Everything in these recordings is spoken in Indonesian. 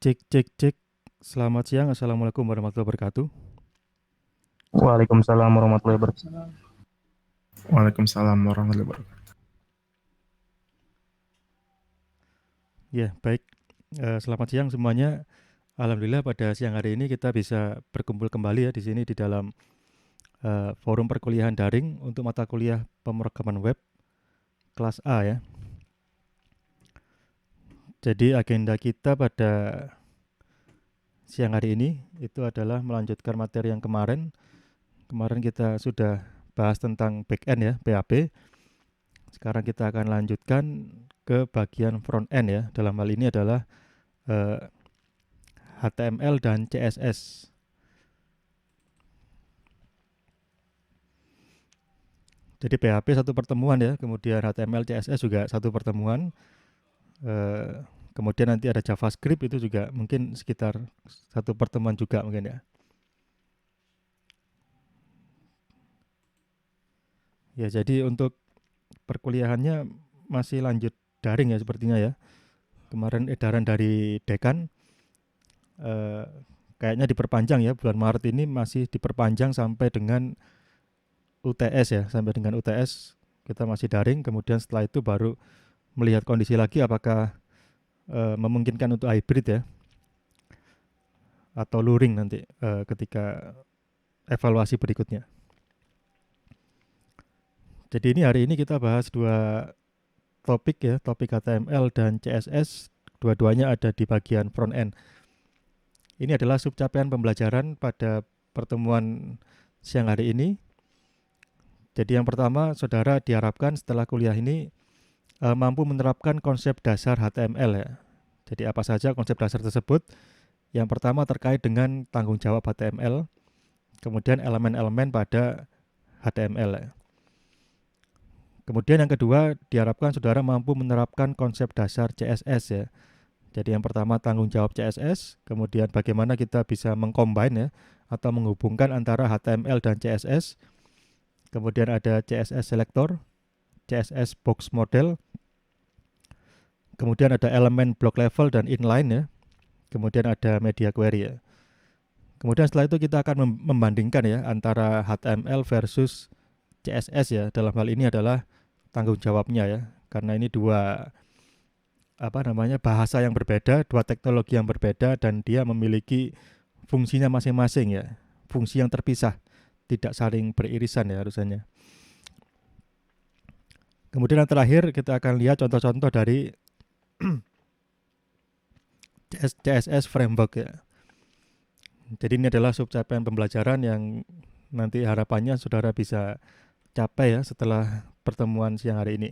Cek, cek, cek. Selamat siang. Assalamualaikum warahmatullahi wabarakatuh. Waalaikumsalam warahmatullahi wabarakatuh. Waalaikumsalam warahmatullahi wabarakatuh. Ya, baik. Selamat siang semuanya. Alhamdulillah pada siang hari ini kita bisa berkumpul kembali ya di sini di dalam forum perkuliahan daring untuk mata kuliah pemrograman web kelas A ya. Jadi agenda kita pada siang hari ini itu adalah melanjutkan materi yang kemarin. Kemarin kita sudah bahas tentang back end ya, PHP. Sekarang kita akan lanjutkan ke bagian front end ya. Dalam hal ini adalah HTML dan CSS. Jadi PHP satu pertemuan ya, kemudian HTML, CSS juga satu pertemuan. Kemudian nanti ada JavaScript itu juga mungkin sekitar satu pertemuan juga mungkin ya. Ya, jadi untuk perkuliahannya masih lanjut daring ya sepertinya ya. Kemarin edaran dari dekan kayaknya diperpanjang ya, bulan Maret ini masih diperpanjang sampai dengan UTS ya, sampai dengan UTS kita masih daring, kemudian setelah itu baru melihat kondisi lagi apakah memungkinkan untuk hybrid ya atau luring nanti ketika evaluasi berikutnya. Jadi ini hari ini kita bahas dua topik ya, topik HTML dan CSS, dua-duanya ada di bagian front end. Ini adalah subcapaian pembelajaran pada pertemuan siang hari ini. Jadi yang pertama, saudara diharapkan setelah kuliah ini mampu menerapkan konsep dasar HTML ya. Jadi apa saja konsep dasar tersebut? Yang pertama terkait dengan tanggung jawab HTML, kemudian elemen-elemen pada HTML ya. Kemudian yang kedua, diharapkan saudara mampu menerapkan konsep dasar CSS ya. Jadi yang pertama tanggung jawab CSS, kemudian bagaimana kita bisa mengcombine ya atau menghubungkan antara HTML dan CSS. Kemudian ada CSS selector, CSS box model. Kemudian ada elemen block level dan inline ya. Kemudian ada media query ya. Kemudian setelah itu kita akan membandingkan ya antara HTML versus CSS ya. Dalam hal ini adalah tanggung jawabnya ya. Karena ini dua bahasa yang berbeda, dua teknologi yang berbeda dan dia memiliki fungsinya masing-masing ya. Fungsi yang terpisah, tidak saling beririsan ya harusnya. Kemudian yang terakhir kita akan lihat contoh-contoh dari CSS framework ya. Jadi ini adalah subcapaian pembelajaran yang nanti harapannya saudara bisa capai ya setelah pertemuan siang hari ini.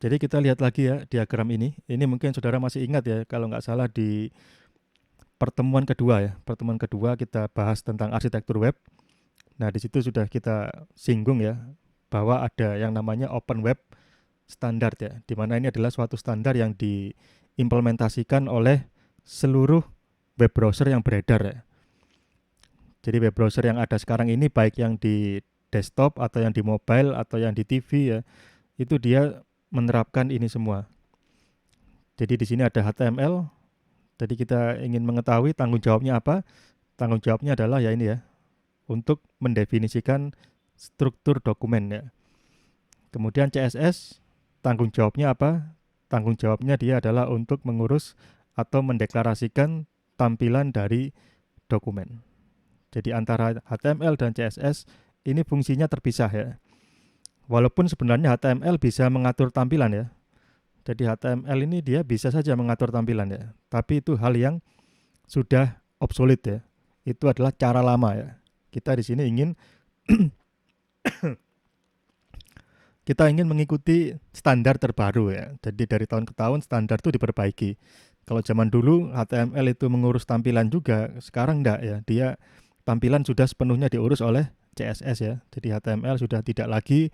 Jadi kita lihat lagi ya diagram ini. Ini mungkin saudara masih ingat ya kalau nggak salah di pertemuan kedua ya. Pertemuan kedua kita bahas tentang arsitektur web. Nah di situ sudah kita singgung ya bahwa ada yang namanya open web standard ya. Di mana ini adalah suatu standar yang diimplementasikan oleh seluruh web browser yang beredar ya. Jadi web browser yang ada sekarang ini baik yang di desktop atau yang di mobile atau yang di TV ya, itu dia menerapkan ini semua. Jadi di sini ada HTML. Jadi kita ingin mengetahui tanggung jawabnya apa? Tanggung jawabnya adalah ya ini ya, untuk mendefinisikan struktur dokumen ya. Kemudian CSS, tanggung jawabnya apa? Tanggung jawabnya dia adalah untuk mengurus atau mendeklarasikan tampilan dari dokumen. Jadi antara HTML dan CSS ini fungsinya terpisah ya. Walaupun sebenarnya HTML bisa mengatur tampilan ya. Jadi HTML ini dia bisa saja mengatur tampilan ya. Tapi itu hal yang sudah obsolete ya. Itu adalah cara lama ya. Kita di sini ingin kita ingin mengikuti standar terbaru ya. Jadi dari tahun ke tahun standar itu diperbaiki. Kalau zaman dulu HTML itu mengurus tampilan juga, sekarang enggak ya. Dia tampilan sudah sepenuhnya diurus oleh CSS ya. Jadi HTML sudah tidak lagi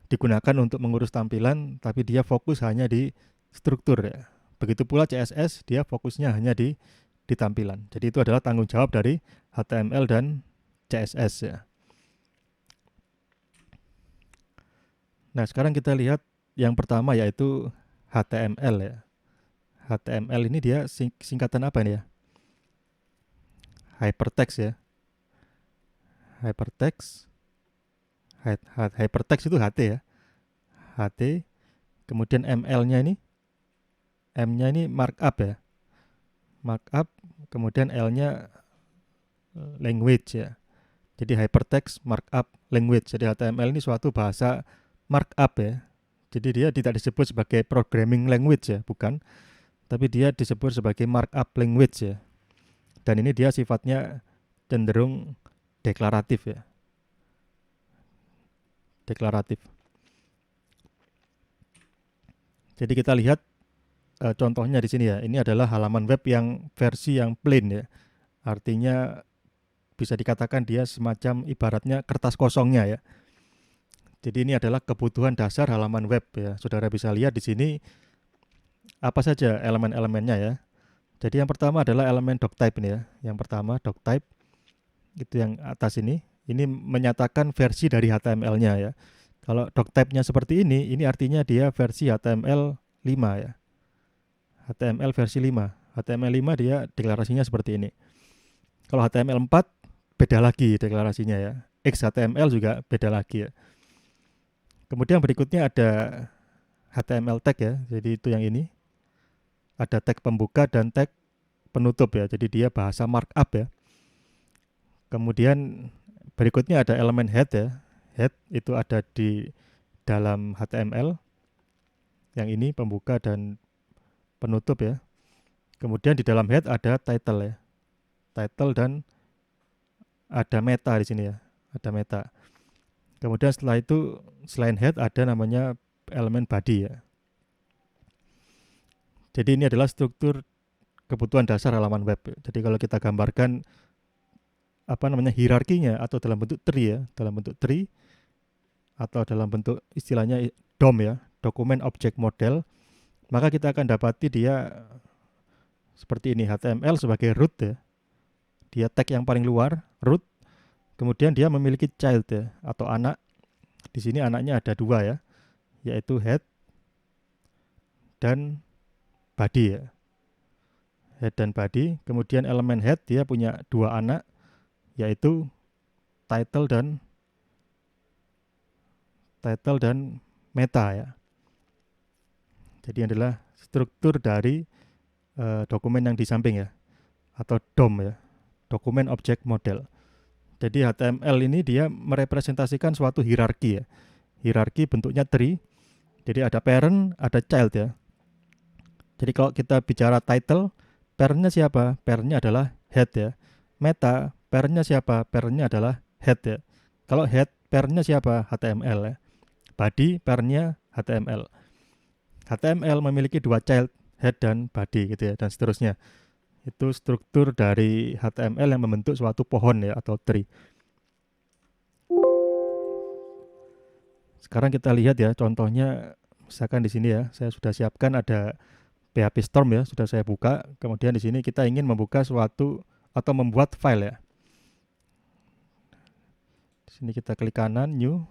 digunakan untuk mengurus tampilan, tapi dia fokus hanya di struktur ya. Begitu pula CSS, dia fokusnya hanya di tampilan. Jadi itu adalah tanggung jawab dari HTML dan CSS ya. Nah sekarang kita lihat yang pertama yaitu HTML ya. HTML ini dia singkatan apa ini ya? Hypertext ya. Hypertext. Hypertext itu HT ya. HT. Kemudian ML-nya ini, M-nya ini markup ya. Markup. Kemudian L-nya language ya. Jadi hypertext markup language. Jadi HTML ini suatu bahasa markup ya. Jadi dia tidak disebut sebagai programming language ya, bukan. Tapi dia disebut sebagai markup language ya. Dan ini dia sifatnya cenderung deklaratif ya. Deklaratif. Jadi kita lihat contohnya di sini ya. Ini adalah halaman web yang versi yang plain ya. Artinya bisa dikatakan dia semacam ibaratnya kertas kosongnya ya. Jadi ini adalah kebutuhan dasar halaman web ya. Saudara bisa lihat di sini apa saja elemen-elemennya ya. Jadi yang pertama adalah elemen doctype ini ya. Yang pertama doctype itu yang atas ini menyatakan versi dari HTML-nya ya. Kalau doctype-nya seperti ini artinya dia versi HTML 5 ya. HTML versi 5. HTML 5 dia deklarasinya seperti ini. Kalau HTML 4 beda lagi deklarasinya ya. XHTML juga beda lagi ya. Kemudian berikutnya ada HTML tag ya. Jadi itu yang ini. Ada tag pembuka dan tag penutup ya. Jadi dia bahasa markup ya. Kemudian berikutnya ada elemen head ya. Head itu ada di dalam HTML. Yang ini pembuka dan penutup ya. Kemudian di dalam head ada title ya. Title dan ada meta di sini ya. Ada meta. Kemudian setelah itu selain head ada namanya elemen body ya. Jadi ini adalah struktur kebutuhan dasar halaman web. Jadi kalau kita gambarkan hierarkinya atau dalam bentuk tree ya, dalam bentuk tree atau dalam bentuk istilahnya DOM ya, dokumen object model, maka kita akan dapati dia seperti ini, HTML sebagai root ya. Dia tag yang paling luar, root. Kemudian dia memiliki child ya, atau anak. Di sini anaknya ada dua ya, yaitu head dan body ya. Head dan body. Kemudian elemen head dia punya dua anak, yaitu title dan meta ya. Jadi adalah struktur dari dokumen yang di samping ya, atau DOM ya, dokumen object model. Jadi HTML ini dia merepresentasikan suatu hierarki ya. Hierarki bentuknya tree. Jadi ada parent, ada child ya. Jadi kalau kita bicara title, parentnya siapa? Parentnya adalah head ya. Meta, parentnya siapa? Parentnya adalah head ya. Kalau head, parentnya siapa? HTML ya. Body, parentnya HTML. HTML memiliki dua child, head dan body gitu ya, dan seterusnya. Itu struktur dari HTML yang membentuk suatu pohon ya, atau tree. Sekarang kita lihat ya, contohnya misalkan di sini ya, saya sudah siapkan ada PHP Storm ya, sudah saya buka. Kemudian di sini kita ingin membuka suatu atau membuat file ya. Di sini kita klik kanan, new.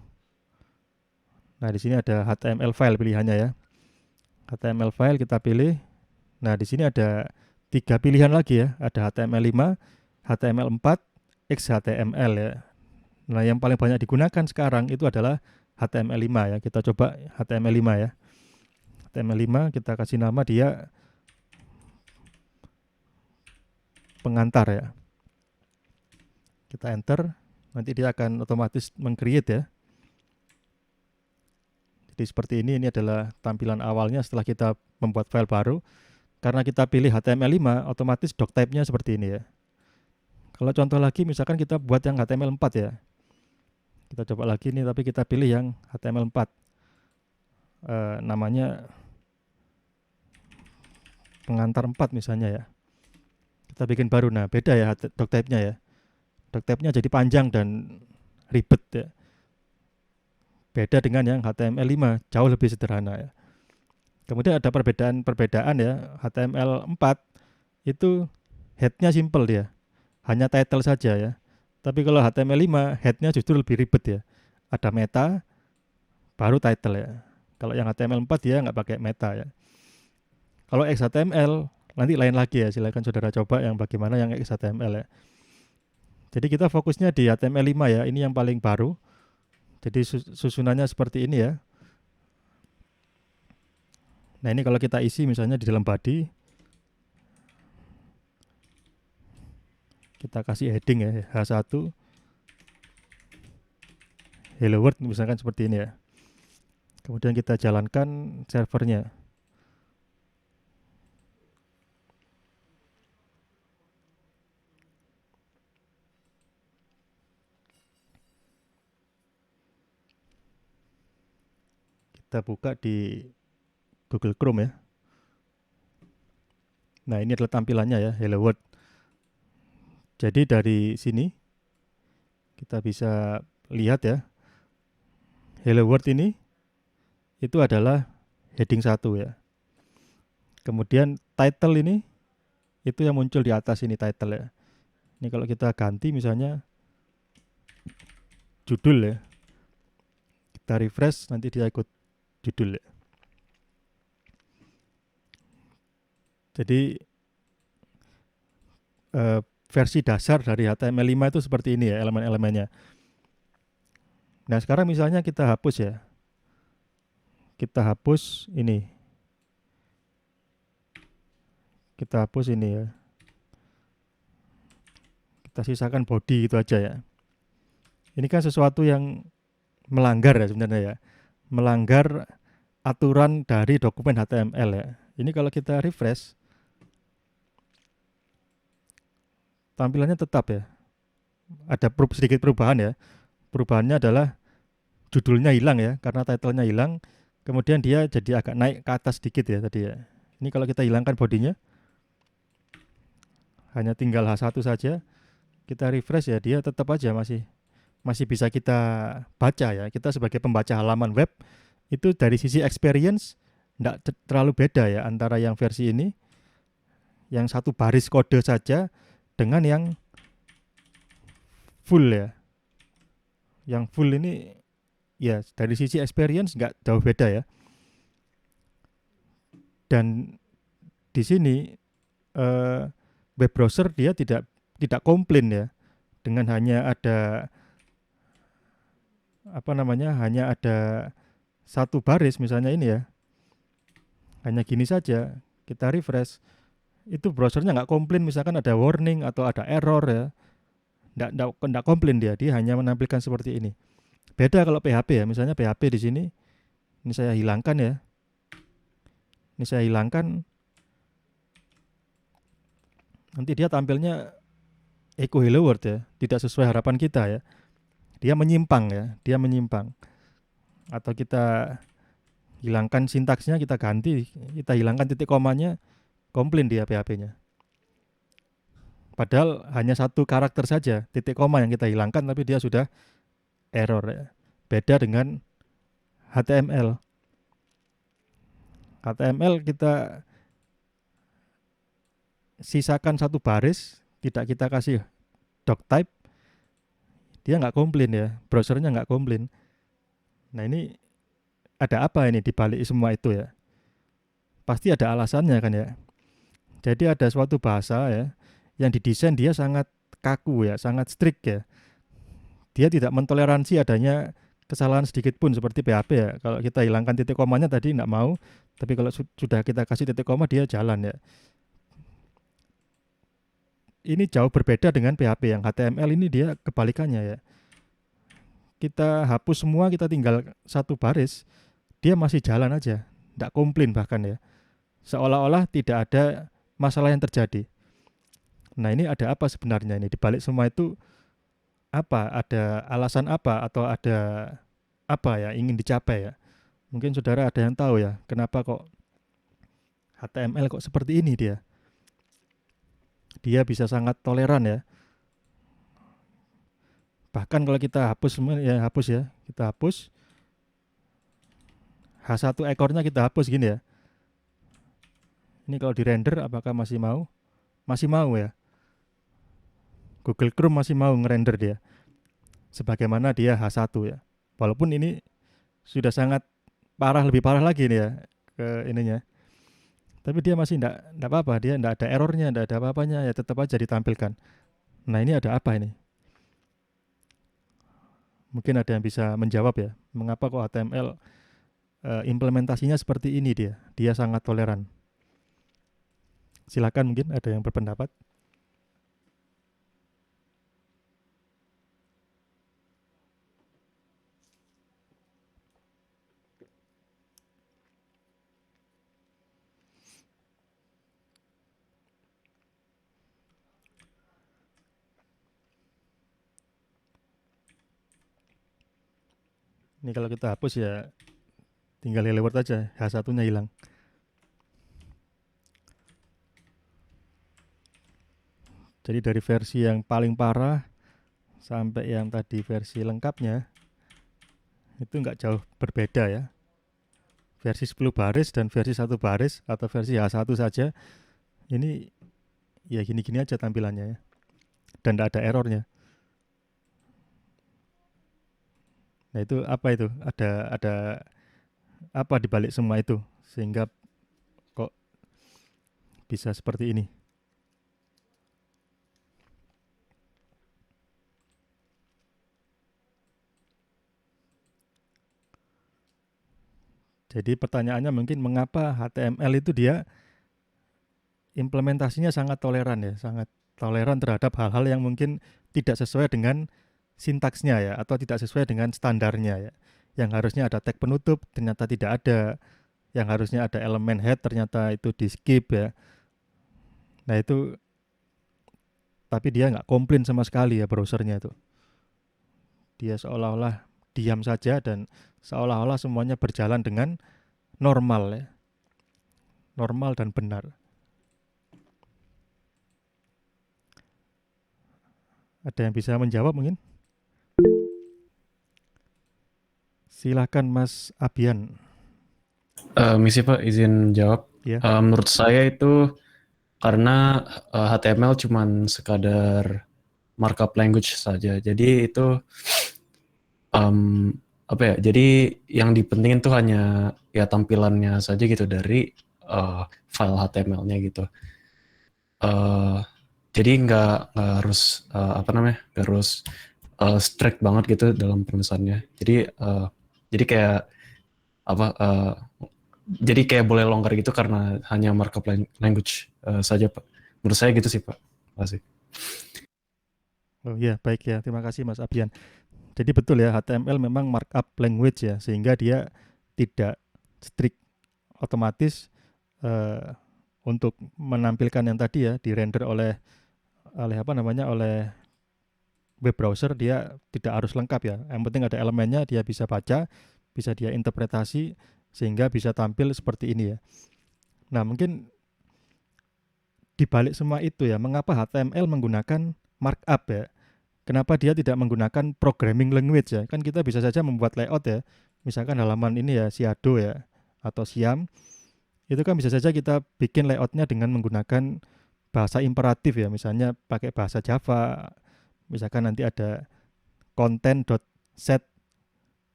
Nah, di sini ada HTML file pilihannya ya. HTML file kita pilih. Nah, di sini ada 3 pilihan lagi ya. Ada HTML5, HTML4, XHTML ya. Nah, yang paling banyak digunakan sekarang itu adalah HTML5 ya. Kita coba HTML5 ya. HTML5 kita kasih nama dia pengantar ya. Kita enter, nanti dia akan otomatis meng-create ya. Jadi seperti ini adalah tampilan awalnya setelah kita membuat file baru. Karena kita pilih HTML5, otomatis doctype-nya seperti ini ya. Kalau contoh lagi, misalkan kita buat yang HTML4 ya. Kita coba lagi nih, tapi kita pilih yang HTML4. Namanya pengantar 4 misalnya ya. Kita bikin baru, nah beda ya doctype-nya ya. Doctype-nya jadi panjang dan ribet ya. Beda dengan yang HTML5, jauh lebih sederhana ya. Kemudian ada perbedaan ya. HTML4 itu head-nya simple dia. Hanya title saja ya. Tapi kalau HTML5 head-nya justru lebih ribet ya. Ada meta, baru title ya. Kalau yang HTML4 dia nggak pakai meta ya. Kalau XHTML nanti lain lagi ya, silakan saudara coba yang bagaimana yang XHTML ya. Jadi kita fokusnya di HTML5 ya, ini yang paling baru. Jadi susunannya seperti ini ya. Nah ini kalau kita isi misalnya di dalam body, kita kasih heading ya, H1 hello world misalkan seperti ini ya. Kemudian kita jalankan servernya. Kita buka di Google Chrome ya. Nah ini adalah tampilannya ya, hello world. Jadi dari sini kita bisa lihat ya, hello world ini itu adalah heading 1 ya. Kemudian title ini itu yang muncul di atas ini title ya. Ini kalau kita ganti misalnya judul ya, kita refresh nanti dia ikut judul ya. Jadi versi dasar dari HTML5 itu seperti ini ya elemen-elemennya. Nah sekarang misalnya kita hapus ya, kita hapus ini, ya, kita sisakan body gitu aja ya. Ini kan sesuatu yang melanggar ya sebenarnya ya, melanggar aturan dari dokumen HTML ya. Ini kalau kita refresh, tampilannya tetap ya, ada sedikit perubahan ya. Perubahannya adalah judulnya hilang ya, karena titlenya hilang. Kemudian dia jadi agak naik ke atas sedikit ya tadi ya. Ini kalau kita hilangkan bodinya, hanya tinggal H1 saja, kita refresh ya, dia tetap aja masih bisa kita baca ya. Kita sebagai pembaca halaman web itu dari sisi experience tidak terlalu beda ya antara yang versi ini, yang satu baris kode saja, dengan yang full ya. Yang full ini ya dari sisi experience nggak jauh beda ya. Dan di sini web browser dia tidak komplain ya, dengan hanya ada hanya ada satu baris misalnya ini ya, hanya gini saja, kita refresh, itu browsernya nggak komplain misalkan ada warning atau ada error ya, nggak komplain dia hanya menampilkan seperti ini. Beda kalau PHP ya, misalnya PHP di sini, ini saya hilangkan ya, nanti dia tampilnya echo hello world ya, tidak sesuai harapan kita ya, dia menyimpang. Atau kita hilangkan sintaksnya, kita ganti, kita hilangkan titik komanya, komplain dia PHP-nya. Padahal hanya satu karakter saja, titik koma yang kita hilangkan, tapi dia sudah error ya. Beda dengan HTML. HTML kita sisakan satu baris, tidak kita kasih doc type, dia nggak komplain ya, browsernya nggak komplain. Nah ini ada apa ini dibalik semua itu ya? Pasti ada alasannya kan ya. Jadi ada suatu bahasa ya yang didesain dia sangat kaku ya, sangat strict ya. Dia tidak mentoleransi adanya kesalahan sedikit pun seperti PHP ya. Kalau kita hilangkan titik komanya tadi nggak mau, tapi kalau sudah kita kasih titik koma dia jalan ya. Ini jauh berbeda dengan PHP, yang HTML ini dia kebalikannya ya. Kita hapus semua, kita tinggal satu baris, dia masih jalan aja, nggak komplain bahkan ya. Seolah-olah tidak ada masalah yang terjadi. Nah ini ada apa sebenarnya ini? Dibalik semua itu apa? Ada alasan apa atau ada apa ya ingin dicapai ya? Mungkin saudara ada yang tahu ya, kenapa kok HTML kok seperti ini dia? Dia bisa sangat toleran ya. Bahkan kalau kita hapus semua ya, kita hapus. H1 ekornya kita hapus gini ya. Ini kalau di render apakah masih mau? Masih mau ya. Google Chrome masih mau ngerender dia, sebagaimana dia H1 ya. Walaupun ini sudah sangat lebih parah lagi nih ya ke ininya. Tapi dia masih enggak apa-apa, dia enggak ada errornya, enggak ada apa-apanya, ya tetap aja ditampilkan. Nah ini ada apa ini? Mungkin ada yang bisa menjawab ya, mengapa kok HTML implementasinya seperti ini dia sangat toleran. Silakan mungkin ada yang berpendapat. Ini kalau kita hapus ya tinggal hello world aja, H1-nya hilang. Jadi dari versi yang paling parah sampai yang tadi versi lengkapnya itu nggak jauh berbeda ya. Versi 10 baris dan versi 1 baris atau versi H1 saja ini ya gini-gini aja tampilannya ya. Dan nggak ada errornya. Nah itu apa itu? Ada apa dibalik semua itu sehingga kok bisa seperti ini? Jadi pertanyaannya mungkin mengapa HTML itu dia implementasinya sangat toleran ya, sangat toleran terhadap hal-hal yang mungkin tidak sesuai dengan sintaksnya ya atau tidak sesuai dengan standarnya ya. Yang harusnya ada tag penutup ternyata tidak ada, yang harusnya ada elemen head ternyata itu di skip ya. Nah itu tapi dia nggak komplain sama sekali ya browsernya itu. Dia seolah-olah diam saja dan seolah-olah semuanya berjalan dengan normal ya, normal dan benar. Ada yang bisa menjawab mungkin? Silahkan Mas Abian. Misi Pak, izin jawab. Ya, Menurut saya itu karena HTML cuman sekadar markup language saja. Jadi itu apa ya? Jadi yang dipentingin tuh hanya ya tampilannya saja gitu dari file HTML-nya gitu. Jadi nggak harus apa namanya? Nggak harus strict banget gitu dalam penulisannya. Jadi kayak apa? Jadi kayak boleh longgar gitu karena hanya markup language saja Pak. Menurut saya gitu sih Pak. Terima kasih. oh iya baik ya, terima kasih Mas Abian. Jadi betul ya HTML memang markup language ya, sehingga dia tidak strict otomatis eh, untuk menampilkan yang tadi ya di render oleh apa namanya oleh web browser dia tidak harus lengkap ya. Yang penting ada elemennya dia bisa baca, bisa dia interpretasi sehingga bisa tampil seperti ini ya. Nah mungkin dibalik semua itu ya, mengapa HTML menggunakan markup ya? Kenapa dia tidak menggunakan programming language ya? Kan kita bisa saja membuat layout ya. Misalkan halaman ini ya Shadow ya atau Siam. Itu kan bisa saja kita bikin layoutnya dengan menggunakan bahasa imperatif ya. Misalnya pakai bahasa Java. Misalkan nanti ada content.set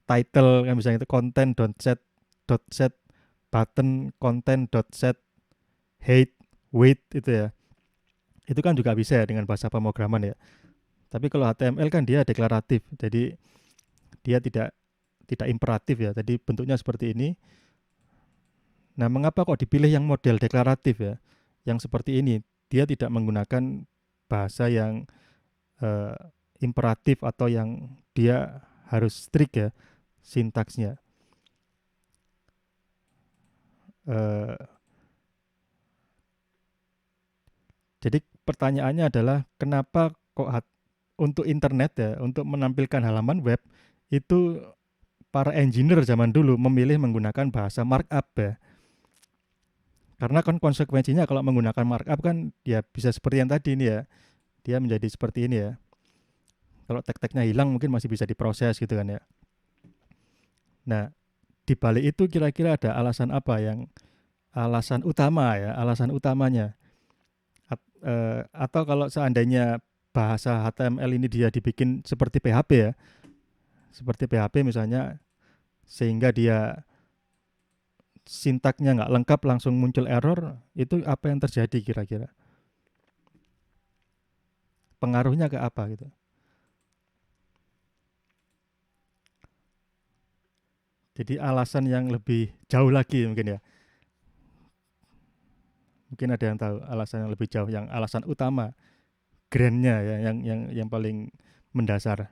title kan misalnya itu content.set button content.set height weight itu ya. Itu kan juga bisa ya dengan bahasa pemrograman ya. Tapi kalau HTML kan dia deklaratif, jadi dia tidak imperatif ya. Tadi bentuknya seperti ini. Nah, mengapa kok dipilih yang model deklaratif ya? Yang seperti ini, dia tidak menggunakan bahasa yang eh, imperatif atau yang dia harus strict ya sintaksnya. Eh, jadi pertanyaannya adalah kenapa kok untuk internet ya, untuk menampilkan halaman web itu para engineer zaman dulu memilih menggunakan bahasa markup ya. Karena kan konsekuensinya kalau menggunakan markup kan ya bisa seperti yang tadi ini ya. Dia menjadi seperti ini ya. Kalau tag-tagnya hilang mungkin masih bisa diproses gitu kan ya. Nah, di balik itu kira-kira ada alasan apa yang alasan utama ya, alasan utamanya. Atau kalau seandainya bahasa HTML ini dia dibikin seperti PHP ya. Seperti PHP misalnya sehingga dia sintaknya nggak lengkap langsung muncul error, itu apa yang terjadi kira-kira? Pengaruhnya ke apa gitu? Jadi alasan yang lebih jauh lagi mungkin ya. Mungkin ada yang tahu alasan yang lebih jauh, yang alasan utama, grandnya ya, yang paling mendasar.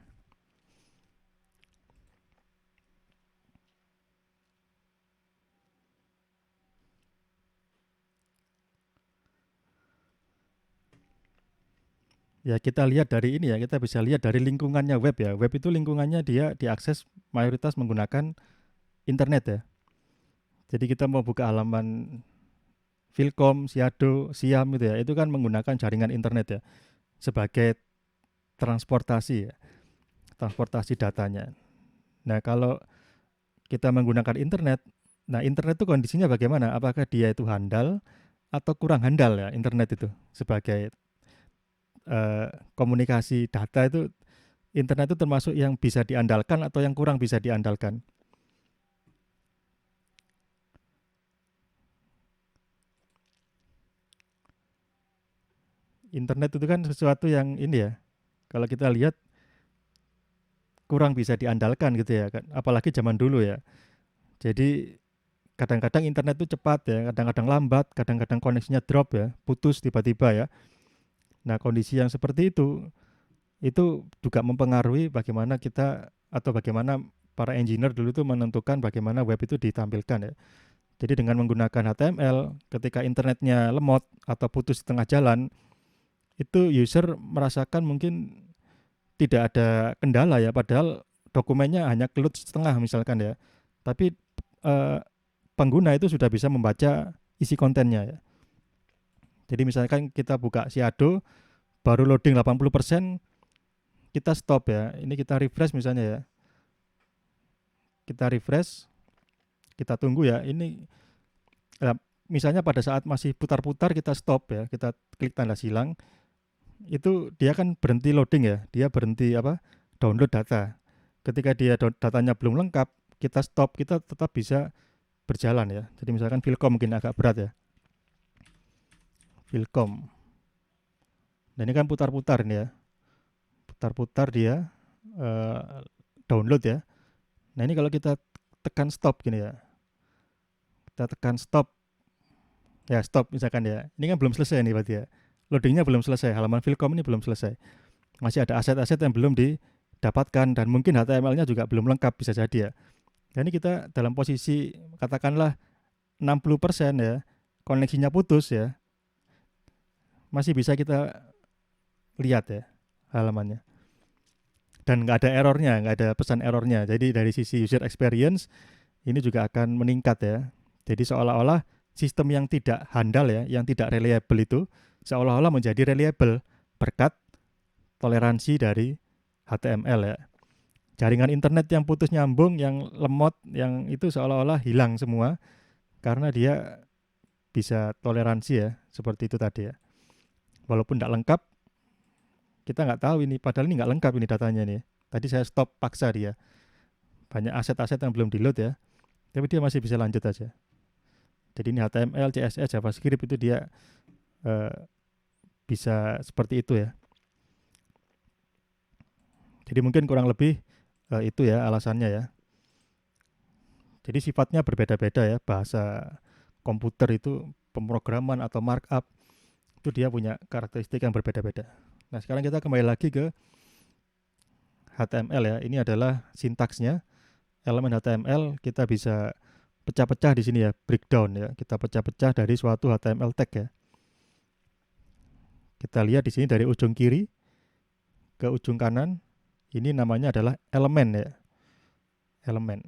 Ya kita lihat dari ini ya, kita bisa lihat dari lingkungannya web ya. Web itu lingkungannya dia diakses mayoritas menggunakan internet ya. Jadi kita mau buka halaman Philcom, Siado, Siam gitu ya, itu kan menggunakan jaringan internet ya sebagai transportasi ya, transportasi datanya. Nah kalau kita menggunakan internet, nah internet itu kondisinya bagaimana? Apakah dia itu handal atau kurang handal ya internet itu sebagai eh, komunikasi data itu, internet itu termasuk yang bisa diandalkan atau yang kurang bisa diandalkan. Internet itu kan sesuatu yang ini ya, kalau kita lihat kurang bisa diandalkan gitu ya kan, apalagi zaman dulu ya. Jadi kadang-kadang internet itu cepat ya, kadang-kadang lambat, kadang-kadang koneksinya drop ya, putus tiba-tiba ya. Nah kondisi yang seperti itu juga mempengaruhi bagaimana kita atau bagaimana para engineer dulu itu menentukan bagaimana web itu ditampilkan ya. Jadi dengan menggunakan HTML, ketika internetnya lemot atau putus di tengah jalan, itu user merasakan mungkin tidak ada kendala ya, padahal dokumennya hanya kelut setengah misalkan ya. Tapi eh, pengguna itu sudah bisa membaca isi kontennya ya. Jadi misalkan kita buka Siado, baru loading 80%, kita stop ya. Ini kita refresh misalnya ya. Kita refresh, kita tunggu ya. Ini misalnya pada saat masih putar-putar kita stop ya, kita klik tanda silang, itu dia kan berhenti loading ya, dia berhenti download data. Ketika dia datanya belum lengkap, kita stop, kita tetap bisa berjalan ya. Jadi misalkan Philcom mungkin agak berat ya, Philcom. Nah ini kan putar-putar nih ya, putar-putar dia eh, download ya. Nah ini kalau kita tekan stop gini ya, kita tekan stop, ya stop misalkan ya, ini kan belum selesai nih berarti ya, loadingnya belum selesai, halaman Philcom ini belum selesai, masih ada aset-aset yang belum didapatkan dan mungkin HTML-nya juga belum lengkap bisa jadi ya. Nah ini kita dalam posisi katakanlah 60% ya, koneksinya putus ya, masih bisa kita lihat ya halamannya. Dan nggak ada errornya, nggak ada pesan errornya. Jadi dari sisi user experience ini juga akan meningkat ya. Jadi seolah-olah sistem yang tidak handal ya, yang tidak reliable itu seolah-olah menjadi reliable berkat toleransi dari HTML ya. Jaringan internet yang putus nyambung, yang lemot, yang itu seolah-olah hilang semua karena dia bisa toleransi ya, seperti itu tadi ya. Walaupun tidak lengkap, kita nggak tahu ini, padahal ini nggak lengkap ini datanya nih. Tadi saya stop paksa dia, banyak aset-aset yang belum di load ya, tapi dia masih bisa lanjut aja. Jadi ini HTML, CSS, JavaScript itu dia eh, bisa seperti itu ya. Jadi mungkin kurang lebih itu ya alasannya ya. Jadi sifatnya berbeda-beda ya, bahasa komputer itu pemrograman atau markup itu dia punya karakteristik yang berbeda-beda. Nah sekarang kita kembali lagi ke HTML ya. Ini adalah sintaksnya. Elemen HTML kita bisa pecah-pecah di sini ya, breakdown ya. Kita pecah-pecah dari suatu HTML tag ya. Kita lihat di sini dari ujung kiri ke ujung kanan. Ini namanya adalah elemen ya. Elemen.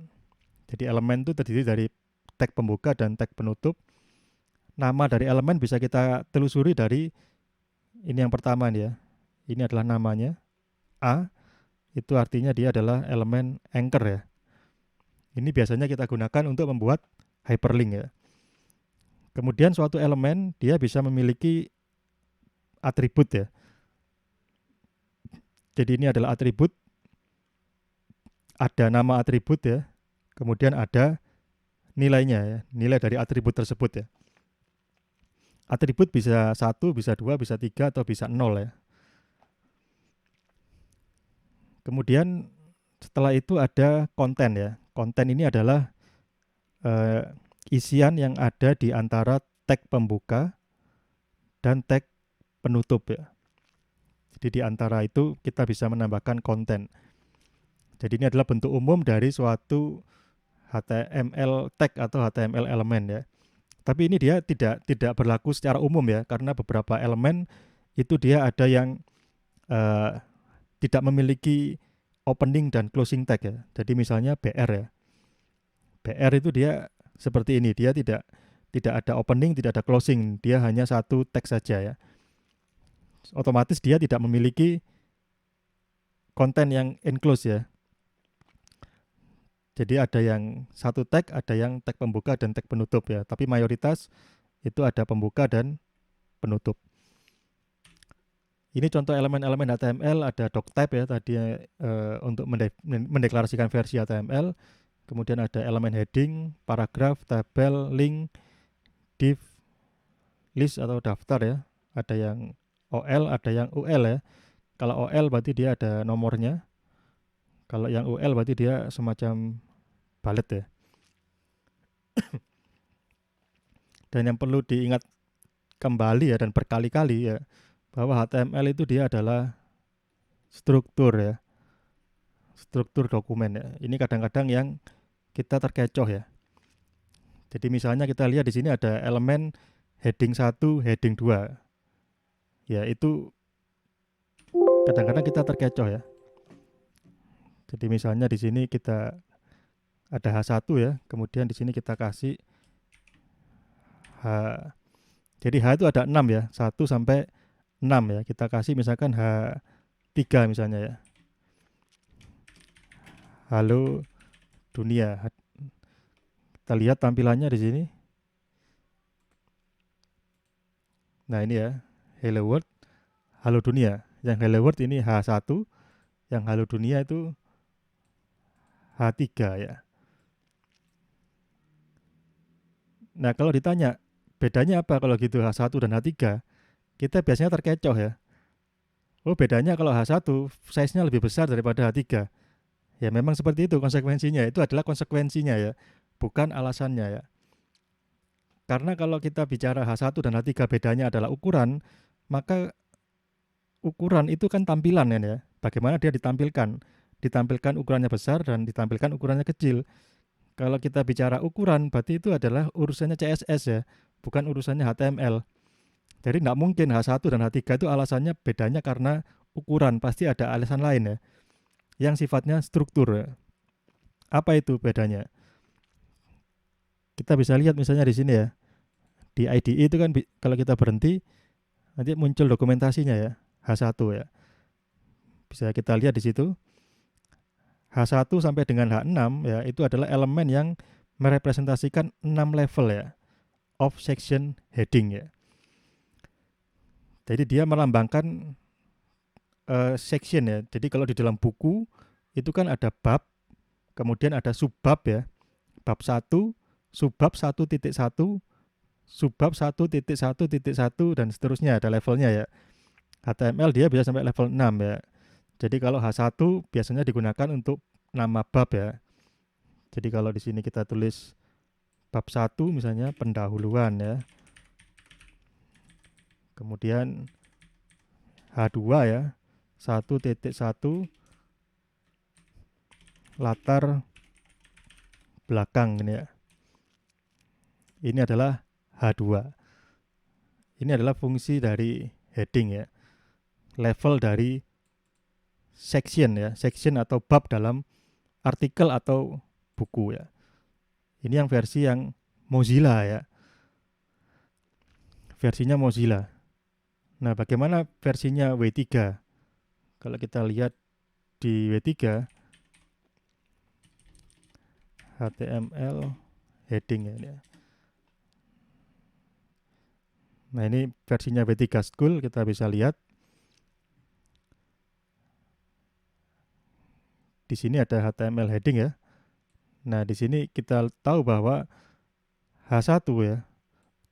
Jadi elemen itu terdiri dari tag pembuka dan tag penutup. Nama dari elemen bisa kita telusuri dari ini yang pertama nih ya. Ini adalah namanya A, itu artinya dia adalah elemen anchor ya. Ini biasanya kita gunakan untuk membuat hyperlink ya. Kemudian suatu elemen dia bisa memiliki atribut ya. Jadi ini adalah atribut, ada nama atribut ya. Kemudian ada nilainya ya, nilai dari atribut tersebut ya. Atribut bisa 1, bisa 2, bisa 3, atau bisa 0 ya. Kemudian setelah itu ada konten ya. Konten ini adalah isian yang ada di antara tag pembuka dan tag penutup ya. Jadi di antara itu kita bisa menambahkan konten. Jadi ini adalah bentuk umum dari suatu HTML tag atau HTML elemen ya. Tapi ini dia tidak berlaku secara umum ya, karena beberapa elemen itu dia ada yang tidak memiliki opening dan closing tag ya. Jadi misalnya BR ya. BR itu dia seperti ini, dia tidak ada opening, tidak ada closing, dia hanya satu tag saja ya. Otomatis dia tidak memiliki konten yang enclosed ya. Jadi ada yang satu tag, ada yang tag pembuka dan tag penutup ya. Tapi mayoritas itu ada pembuka dan penutup. Ini contoh elemen-elemen HTML, ada doctype ya tadi untuk mendeklarasikan versi HTML. Kemudian ada elemen heading, paragraf, tabel, link, div, list atau daftar ya. Ada yang OL, ada yang UL ya. Kalau OL berarti dia ada nomornya. Kalau yang UL berarti dia semacam bullet ya. Dan yang perlu diingat kembali ya dan berkali-kali ya, bahwa HTML itu dia adalah struktur ya. Struktur dokumen ya. Ini kadang-kadang yang kita terkecoh ya. Jadi misalnya kita lihat di sini ada elemen heading 1, heading 2. Ya, itu kadang-kadang kita terkecoh ya. Jadi misalnya di sini kita ada H1 ya, kemudian di sini kita kasih H. Jadi H itu ada 6 ya, 1 sampai 6 ya. Kita kasih misalkan H3 misalnya ya. Halo dunia. Kita lihat tampilannya di sini. Nah, ini ya, hello world, halo dunia. Yang hello world ini H1, yang halo dunia itu H3 ya. Nah, kalau ditanya bedanya apa kalau gitu H1 dan H3, kita biasanya terkecoh ya. Oh, bedanya kalau H1 size-nya lebih besar daripada H3. Ya memang seperti itu konsekuensinya. Itu adalah konsekuensinya ya, bukan alasannya ya. Karena kalau kita bicara H1 dan H3 bedanya adalah ukuran, maka ukuran itu kan tampilan ya. Bagaimana dia ditampilkan? Ditampilkan ukurannya besar dan ditampilkan ukurannya kecil. Kalau kita bicara ukuran, berarti itu adalah urusannya CSS ya, bukan urusannya HTML. Jadi nggak mungkin H1 dan H3 itu alasannya bedanya karena ukuran, pasti ada alasan lain ya, yang sifatnya struktur ya. Apa itu bedanya? Kita bisa lihat misalnya di sini ya, di IDE itu kan kalau kita berhenti, nanti muncul dokumentasinya ya, H1 ya. Bisa kita lihat di situ. H1 sampai dengan H6 ya, itu adalah elemen yang merepresentasikan 6 level ya of section heading ya. Jadi dia melambangkan section ya. Jadi kalau di dalam buku itu kan ada bab, kemudian ada subbab ya. Bab 1, subbab 1.1, subbab 1.1.1 dan seterusnya, ada levelnya ya. HTML dia bisa sampai level 6 ya. Jadi kalau H1 biasanya digunakan untuk nama bab ya. Jadi kalau di sini kita tulis bab 1 misalnya pendahuluan ya. Kemudian H2 ya, 1.1 latar belakang ini ya. Ini adalah H2. Ini adalah fungsi dari heading ya. Level dari section ya, section atau bab dalam artikel atau buku ya. Ini yang versi yang Mozilla ya. Versinya Mozilla. Nah, bagaimana versinya W3? Kalau kita lihat di W3 HTML heading ya. Nah, ini versinya W3 School, kita bisa lihat. Di sini ada HTML heading ya. Nah, di sini kita tahu bahwa H1 ya,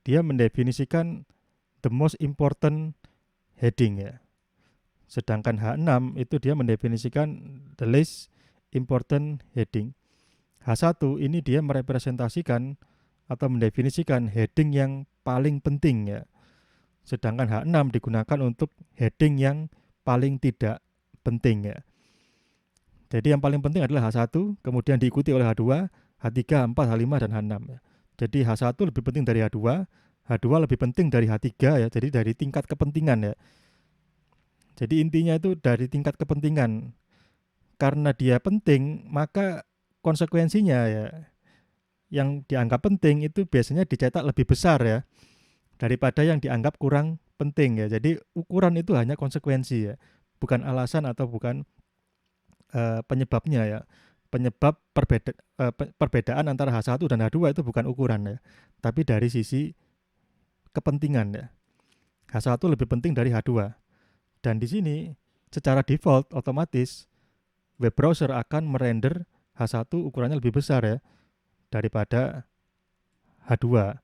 dia mendefinisikan the most important heading ya. Sedangkan H6 itu dia mendefinisikan the least important heading. H1 ini dia merepresentasikan atau mendefinisikan heading yang paling penting ya. Sedangkan H6 digunakan untuk heading yang paling tidak penting ya. Jadi yang paling penting adalah H1, kemudian diikuti oleh H2, H3, H4, H5, dan H6 ya. Jadi H1 lebih penting dari H2, H2 lebih penting dari H3 ya. Jadi dari tingkat kepentingan ya. Jadi intinya itu dari tingkat kepentingan. Karena dia penting, maka konsekuensinya ya yang dianggap penting itu biasanya dicetak lebih besar ya daripada yang dianggap kurang penting ya. Jadi ukuran itu hanya konsekuensi ya, bukan alasan atau bukan penyebabnya ya. Penyebab perbedaan antara H1 dan H2 itu bukan ukuran ya, tapi dari sisi kepentingan ya. H1 lebih penting dari H2. Dan di sini secara default otomatis web browser akan merender H1 ukurannya lebih besar ya daripada H2.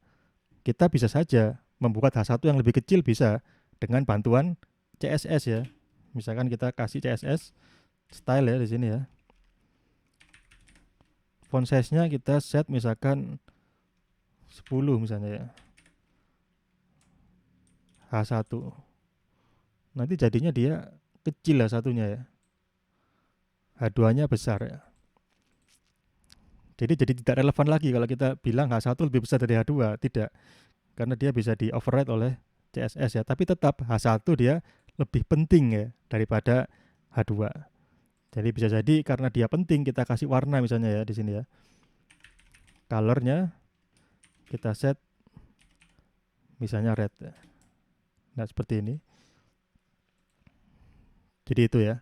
Kita bisa saja membuat H1 yang lebih kecil bisa dengan bantuan CSS ya. Misalkan kita kasih CSS style ya di sini ya. Font size-nya kita set misalkan 10 misalnya ya. H1. Nanti jadinya dia kecil lah satunya ya. H2-nya besar ya. Jadi tidak relevan lagi kalau kita bilang H1 lebih besar dari H2, tidak. Karena dia bisa di override oleh CSS ya, tapi tetap H1 dia lebih penting ya daripada H2. Jadi bisa jadi karena dia penting kita kasih warna misalnya ya di sini ya. Colornya kita set misalnya red. Nah, seperti ini. Jadi itu ya.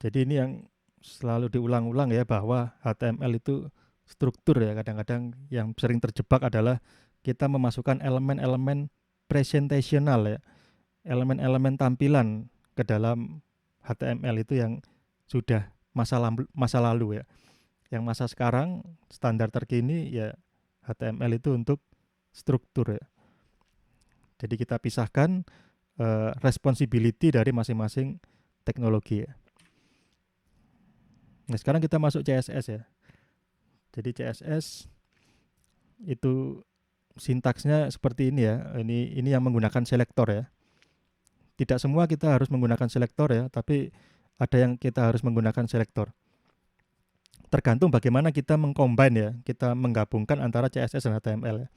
Jadi ini yang selalu diulang-ulang ya bahwa HTML itu struktur ya. Kadang-kadang yang sering terjebak adalah kita memasukkan elemen-elemen presentational ya. Elemen-elemen tampilan ke dalam HTML itu yang sudah masa lalu ya. Yang masa sekarang standar terkini ya HTML itu untuk struktur ya. Jadi kita pisahkan responsibility dari masing-masing teknologi ya. Nah, sekarang kita masuk CSS ya. Jadi CSS itu sintaksnya seperti ini ya. Ini yang menggunakan selektor ya. Tidak semua kita harus menggunakan selektor ya, tapi ada yang kita harus menggunakan selektor. Tergantung bagaimana kita mengcombine ya, kita menggabungkan antara CSS dan HTML ya.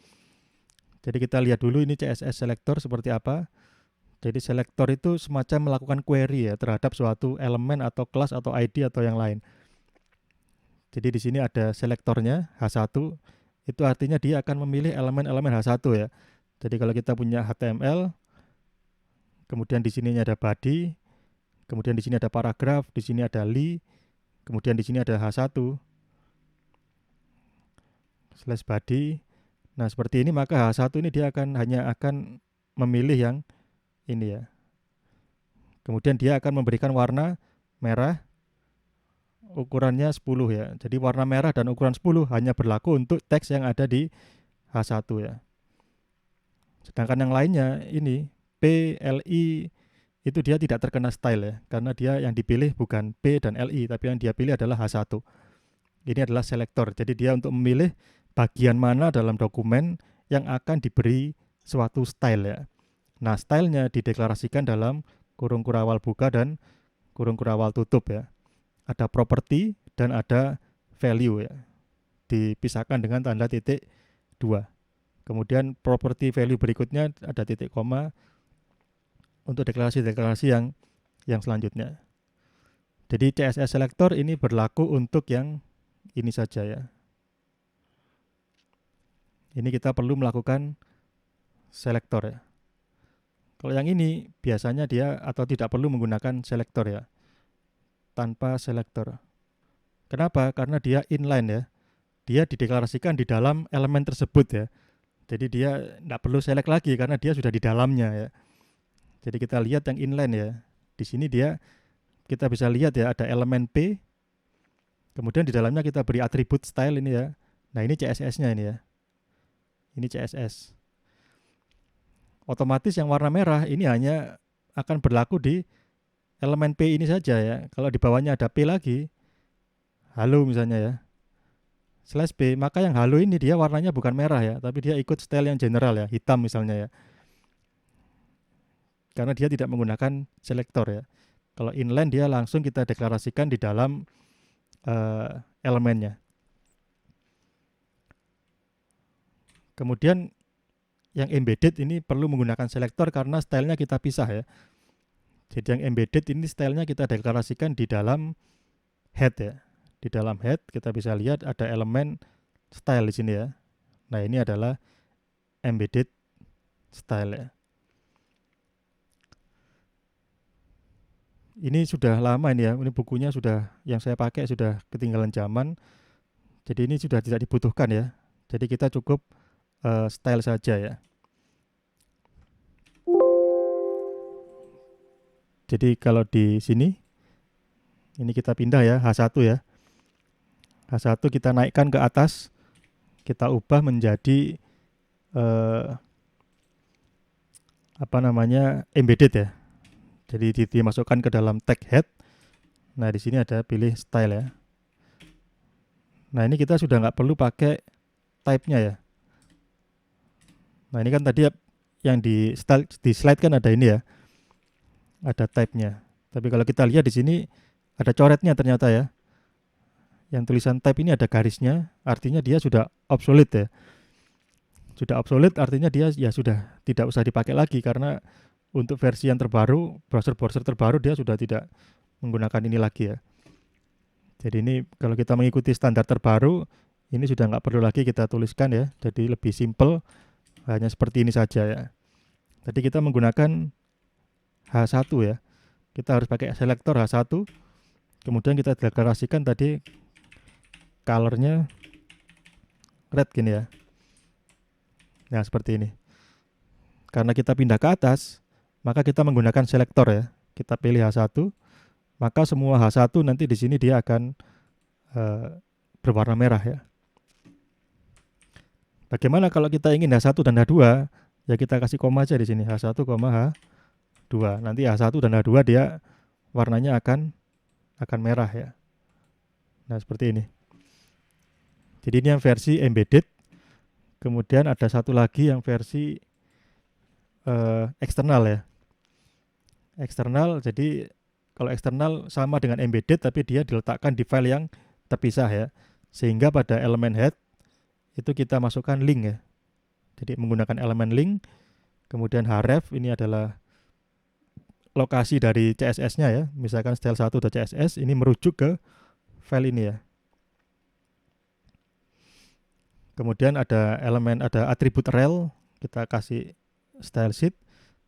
Jadi kita lihat dulu ini CSS selektor seperti apa. Jadi selektor itu semacam melakukan query ya terhadap suatu elemen atau kelas atau ID atau yang lain. Jadi di sini ada selektornya H1, itu artinya dia akan memilih elemen-elemen H1 ya. Jadi kalau kita punya HTML, kemudian di sini ada body, kemudian di sini ada paragraf, di sini ada li, kemudian di sini ada H1 slash body. Nah seperti ini maka H1 ini dia hanya akan memilih yang ini ya. Kemudian dia akan memberikan warna merah, ukurannya 10 ya. Jadi warna merah dan ukuran 10 hanya berlaku untuk teks yang ada di H1 ya. Sedangkan yang lainnya ini P, LI itu dia tidak terkena style ya. Karena dia yang dipilih bukan P dan LI, tapi yang dia pilih adalah H1. Ini adalah selektor. Jadi dia untuk memilih bagian mana dalam dokumen yang akan diberi suatu style ya. Nah, stylenya dideklarasikan dalam kurung kurawal buka dan kurung kurawal tutup ya. Ada property dan ada value ya. Dipisahkan dengan tanda titik 2. Kemudian property value berikutnya ada titik koma untuk deklarasi-deklarasi yang selanjutnya. Jadi CSS selector ini berlaku untuk yang ini saja ya. Ini kita perlu melakukan selektor ya. Kalau yang ini biasanya dia atau tidak perlu menggunakan selektor ya. Tanpa selektor. Kenapa? Karena dia inline ya. Dia dideklarasikan di dalam elemen tersebut ya. Jadi dia tidak perlu select lagi karena dia sudah di dalamnya ya. Jadi kita lihat yang inline ya. Di sini kita bisa lihat ya ada elemen P. Kemudian di dalamnya kita beri atribut style ini ya. Nah, ini CSS-nya ini ya. Ini CSS. Otomatis yang warna merah ini hanya akan berlaku di elemen P ini saja ya. Kalau di bawahnya ada P lagi, halo misalnya ya, slash P, maka yang halo ini dia warnanya bukan merah ya, tapi dia ikut style yang general ya, hitam misalnya ya. Karena dia tidak menggunakan selektor ya. Kalau inline dia langsung kita deklarasikan di dalam elemennya. Kemudian yang embedded ini perlu menggunakan selektor karena stylenya kita pisah ya. Jadi yang embedded ini stylenya kita deklarasikan di dalam head ya. Di dalam head kita bisa lihat ada elemen style di sini ya. Nah, ini adalah embedded style ya. Ini sudah lama ini ya. Ini bukunya sudah yang saya pakai sudah ketinggalan zaman. Jadi ini sudah tidak dibutuhkan ya. Jadi kita cukup style saja ya. Jadi kalau di sini ini kita pindah ya, H1 ya. H1 kita naikkan ke atas, kita ubah menjadi embedded ya. Jadi dimasukkan ke dalam tag head. Nah, di sini ada pilih style ya. Nah, ini kita sudah nggak perlu pakai type-nya ya. Nah, ini kan tadi yang di slide kan ada ini ya. Ada type-nya. Tapi kalau kita lihat di sini ada coretnya ternyata ya. Yang tulisan type ini ada garisnya, artinya dia sudah obsolete ya. Sudah obsolete artinya dia ya sudah tidak usah dipakai lagi karena untuk versi yang terbaru, browser-browser terbaru dia sudah tidak menggunakan ini lagi ya. Jadi ini kalau kita mengikuti standar terbaru, ini sudah nggak perlu lagi kita tuliskan ya. Jadi lebih simple, hanya seperti ini saja ya. Tadi kita menggunakan H1 ya. Kita harus pakai selektor H1. Kemudian kita deklarasikan tadi colornya red gini ya. Nah, seperti ini. Karena kita pindah ke atas, maka kita menggunakan selektor ya. Kita pilih H1, maka semua H1 nanti di sini dia akan berwarna merah ya. Bagaimana kalau kita ingin H1 dan H2? Ya kita kasih koma aja di sini, H1, H2. Nanti H1 dan H2 dia warnanya akan merah ya. Nah, seperti ini. Jadi ini yang versi embedded. Kemudian ada satu lagi yang versi eksternal ya. Eksternal, jadi kalau eksternal sama dengan embedded tapi dia diletakkan di file yang terpisah ya. Sehingga pada elemen head itu kita masukkan link ya. Jadi menggunakan elemen link, kemudian href ini adalah lokasi dari CSS-nya ya. Misalkan style1.css ini merujuk ke file ini ya. Kemudian ada elemen, ada atribut rel, kita kasih style sheet,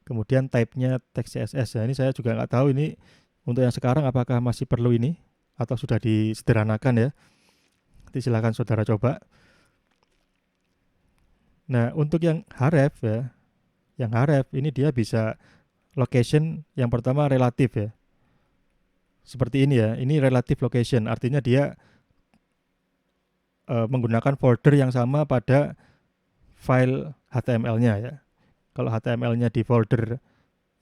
kemudian type-nya text CSS ya. Ini saya juga nggak tahu ini untuk yang sekarang apakah masih perlu ini atau sudah disederhanakan ya. Nanti silakan saudara coba. Nah, untuk yang href ya, yang href ini dia bisa location yang pertama relatif ya. Seperti ini ya, ini relative location, artinya dia menggunakan folder yang sama pada file HTML-nya ya. Kalau HTML-nya di folder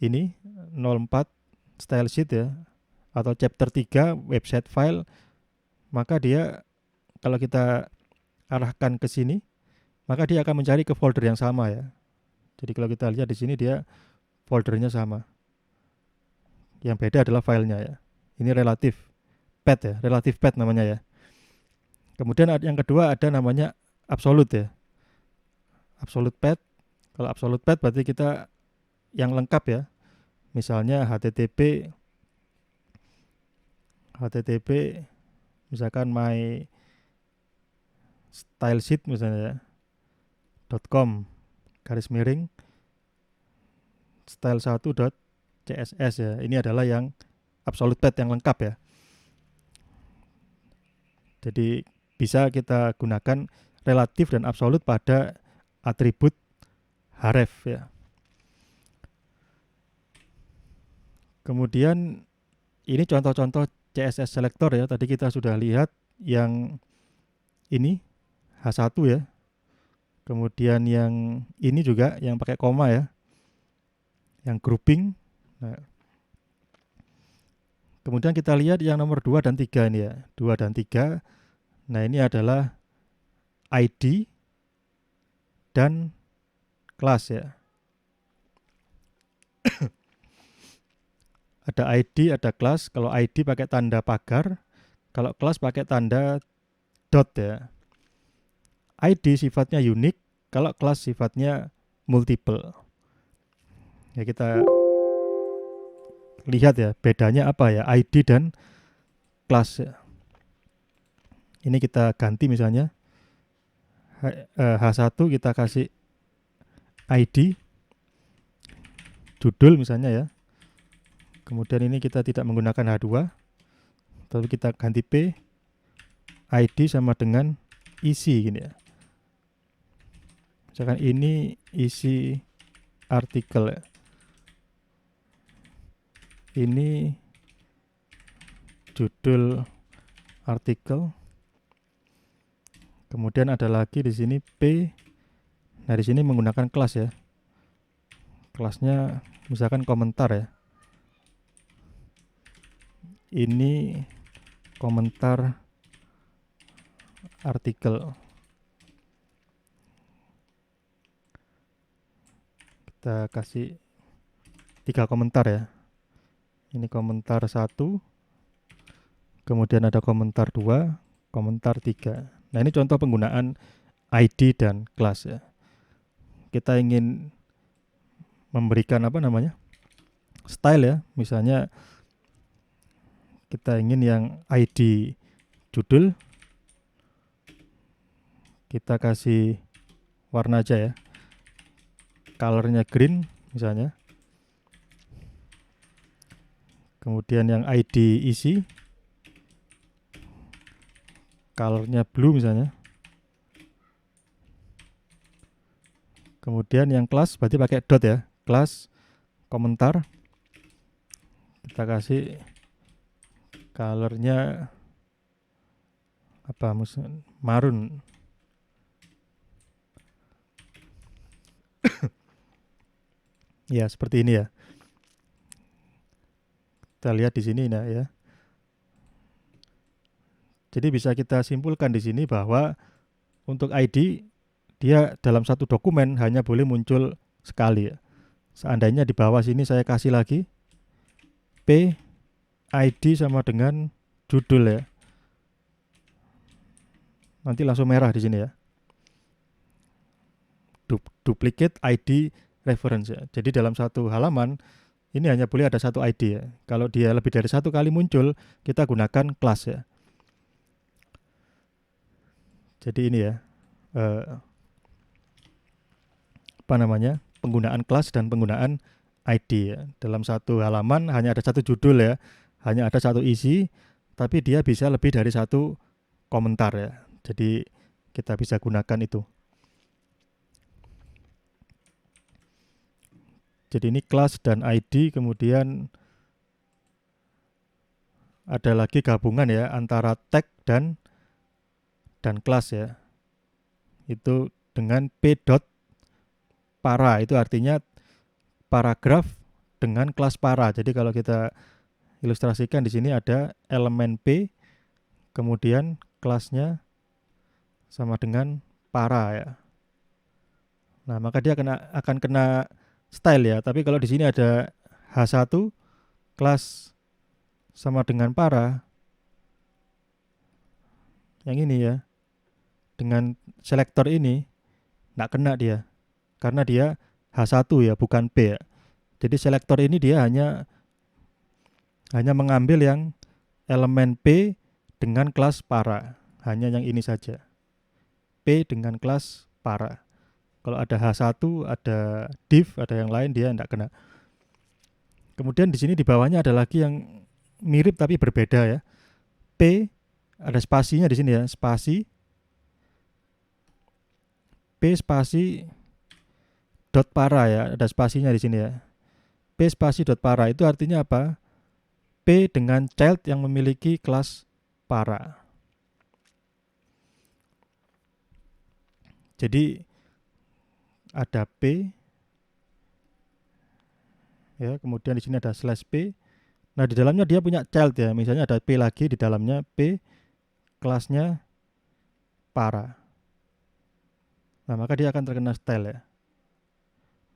ini 04 style sheet ya, atau chapter 3 website file, maka dia kalau kita arahkan ke sini, maka dia akan mencari ke folder yang sama ya. Jadi kalau kita lihat di sini dia foldernya sama. Yang beda adalah filenya ya. Ini relative path ya, relative path namanya ya. Kemudian yang kedua ada namanya absolute ya. Absolute path. Kalau absolute path berarti kita yang lengkap ya. Misalnya HTTP misalkan my style sheet misalnya ya. .com _ style1.css ya. Ini adalah yang absolute path yang lengkap ya. Jadi bisa kita gunakan relatif dan absolut pada atribut href ya. Kemudian ini contoh-contoh CSS selector ya. Tadi kita sudah lihat yang ini H1 ya. Kemudian yang ini juga yang pakai koma ya. Yang grouping. Nah, kemudian kita lihat yang nomor 2 dan 3 ini ya. 2 dan 3. Nah, ini adalah ID dan kelas ya. Ada ID, ada kelas. Kalau ID pakai tanda pagar, kalau kelas pakai tanda dot ya. ID sifatnya unik, kalau kelas sifatnya multiple. Ya kita lihat ya, bedanya apa ya ID dan kelas ya. Ini kita ganti misalnya H1 kita kasih ID judul misalnya ya. Kemudian ini kita tidak menggunakan H2, tapi kita ganti P, ID sama dengan isi gini ya. Misalkan ini isi artikel ya. Ini judul artikel. Kemudian ada lagi di sini P. Nah, di sini menggunakan kelas ya. Kelasnya misalkan komentar ya. Ini komentar artikel. Kita kasih 3 komentar ya. Ini komentar 1. Kemudian ada komentar 2, komentar 3. Nah, ini contoh penggunaan ID dan kelas ya. Kita ingin memberikan style ya. Misalnya kita ingin yang ID judul, kita kasih warna aja ya. Colornya green misalnya. Kemudian yang ID isi, colornya blue misalnya. Kemudian yang kelas berarti pakai dot ya. Kelas komentar, kita kasih colornya marun. Ya, seperti ini ya. Kita lihat di sini nah ya. Jadi bisa kita simpulkan di sini bahwa untuk ID dia dalam satu dokumen hanya boleh muncul sekali ya. Seandainya di bawah sini saya kasih lagi P ID sama dengan judul ya. Nanti langsung merah di sini ya. Duplicate ID reference ya. Jadi dalam satu halaman ini hanya boleh ada satu ID ya. Kalau dia lebih dari satu kali muncul, kita gunakan kelas ya. Jadi ini ya, penggunaan kelas dan penggunaan ID ya. Dalam satu halaman hanya ada satu judul ya, hanya ada satu isi, tapi dia bisa lebih dari satu komentar ya. Jadi kita bisa gunakan itu. Jadi ini kelas dan ID, kemudian ada lagi gabungan ya antara tag dan kelas ya. Itu dengan p.para, itu artinya paragraf dengan kelas para. Jadi kalau kita ilustrasikan di sini ada elemen P, kemudian kelasnya sama dengan para ya. Nah, maka dia akan kena style ya. Tapi kalau di sini ada H1 kelas sama dengan para, yang ini ya, dengan selektor ini nggak kena dia, karena dia H1 ya, bukan P ya. Jadi selektor ini dia hanya mengambil yang elemen P dengan kelas para, hanya yang ini saja, P dengan kelas para. Kalau ada H1, ada div, ada yang lain, dia tidak kena. Kemudian di sini di bawahnya ada lagi yang mirip tapi berbeda ya. P, ada spasinya di sini ya, spasi. P spasi dot para ya, ada spasinya di sini ya. P spasi dot para itu artinya apa? P dengan child yang memiliki kelas para. Jadi ada P ya, kemudian di sini ada slash P. Nah, di dalamnya dia punya child ya. Misalnya ada P lagi di dalamnya, P kelasnya para. Nah, maka dia akan terkena style ya.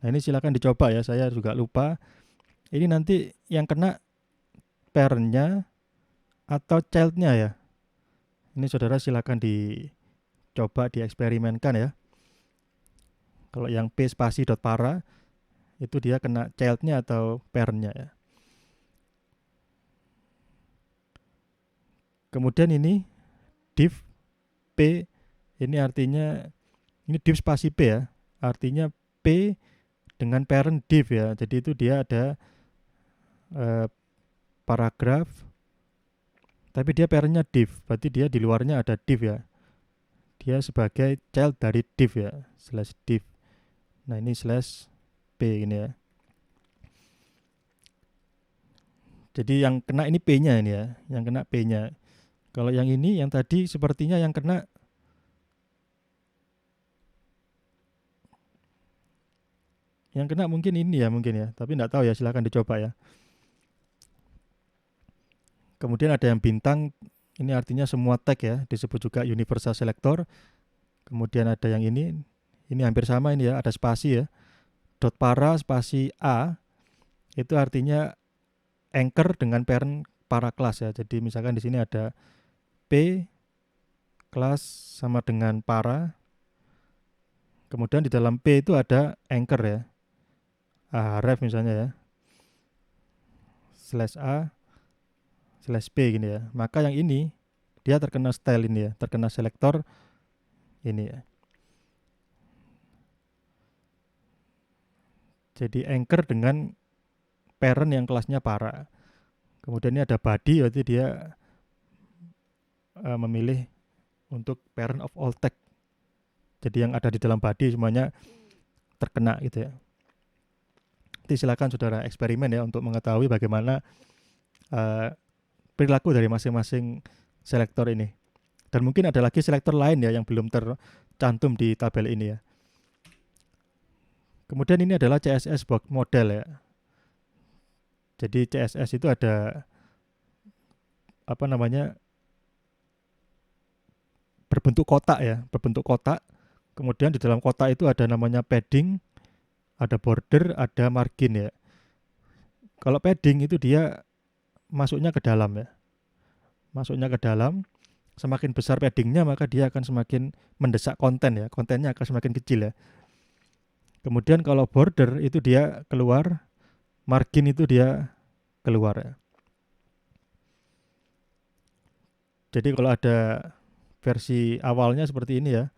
Nah, ini silakan dicoba ya. Saya juga lupa. Ini nanti yang kena parent-nya atau child-nya ya. Ini saudara silakan dicoba dieksperimenkan ya. Kalau yang P spasi dot para itu dia kena child-nya atau parent-nya ya. Kemudian ini div P, ini artinya ini div spasi P ya. Artinya P dengan parent div ya. Jadi itu dia ada paragraf, tapi dia parentnya div, berarti dia di luarnya ada div ya. Dia sebagai child dari div ya, slash div. Nah, ini slash P ini ya. Jadi yang kena ini P-nya ini ya, yang kena P-nya. Kalau yang ini, yang tadi sepertinya yang kena mungkin ini ya, mungkin ya. Tapi enggak tahu ya, silakan dicoba ya. Kemudian ada yang bintang, ini artinya semua tag ya, disebut juga universal selector. Kemudian ada yang ini hampir sama ini ya, ada spasi ya. Dot para spasi A, itu artinya anchor dengan parent para kelas ya. Jadi misalkan di sini ada P kelas sama dengan para. Kemudian di dalam P itu ada anchor ya. Ref misalnya ya. Slash A slash P gini ya. Maka yang ini dia terkena style ini ya, terkena selektor ini ya. Jadi anchor dengan parent yang kelasnya para. Kemudian ini ada body, berarti dia memilih untuk parent of all tag. Jadi yang ada di dalam body semuanya terkena gitu ya. Nanti silakan saudara eksperimen ya untuk mengetahui bagaimana perilaku dari masing-masing selektor ini. Dan mungkin ada lagi selektor lain ya yang belum tercantum di tabel ini ya. Kemudian ini adalah CSS box model ya. Jadi CSS itu ada berbentuk kotak ya, berbentuk kotak. Kemudian di dalam kotak itu ada namanya padding, ada border, ada margin ya. Kalau padding itu dia masuknya ke dalam ya. Masuknya ke dalam, semakin besar paddingnya maka dia akan semakin mendesak konten ya. Kontennya akan semakin kecil ya. Kemudian kalau border itu dia keluar, margin itu dia keluar ya. Jadi kalau ada versi awalnya seperti ini ya.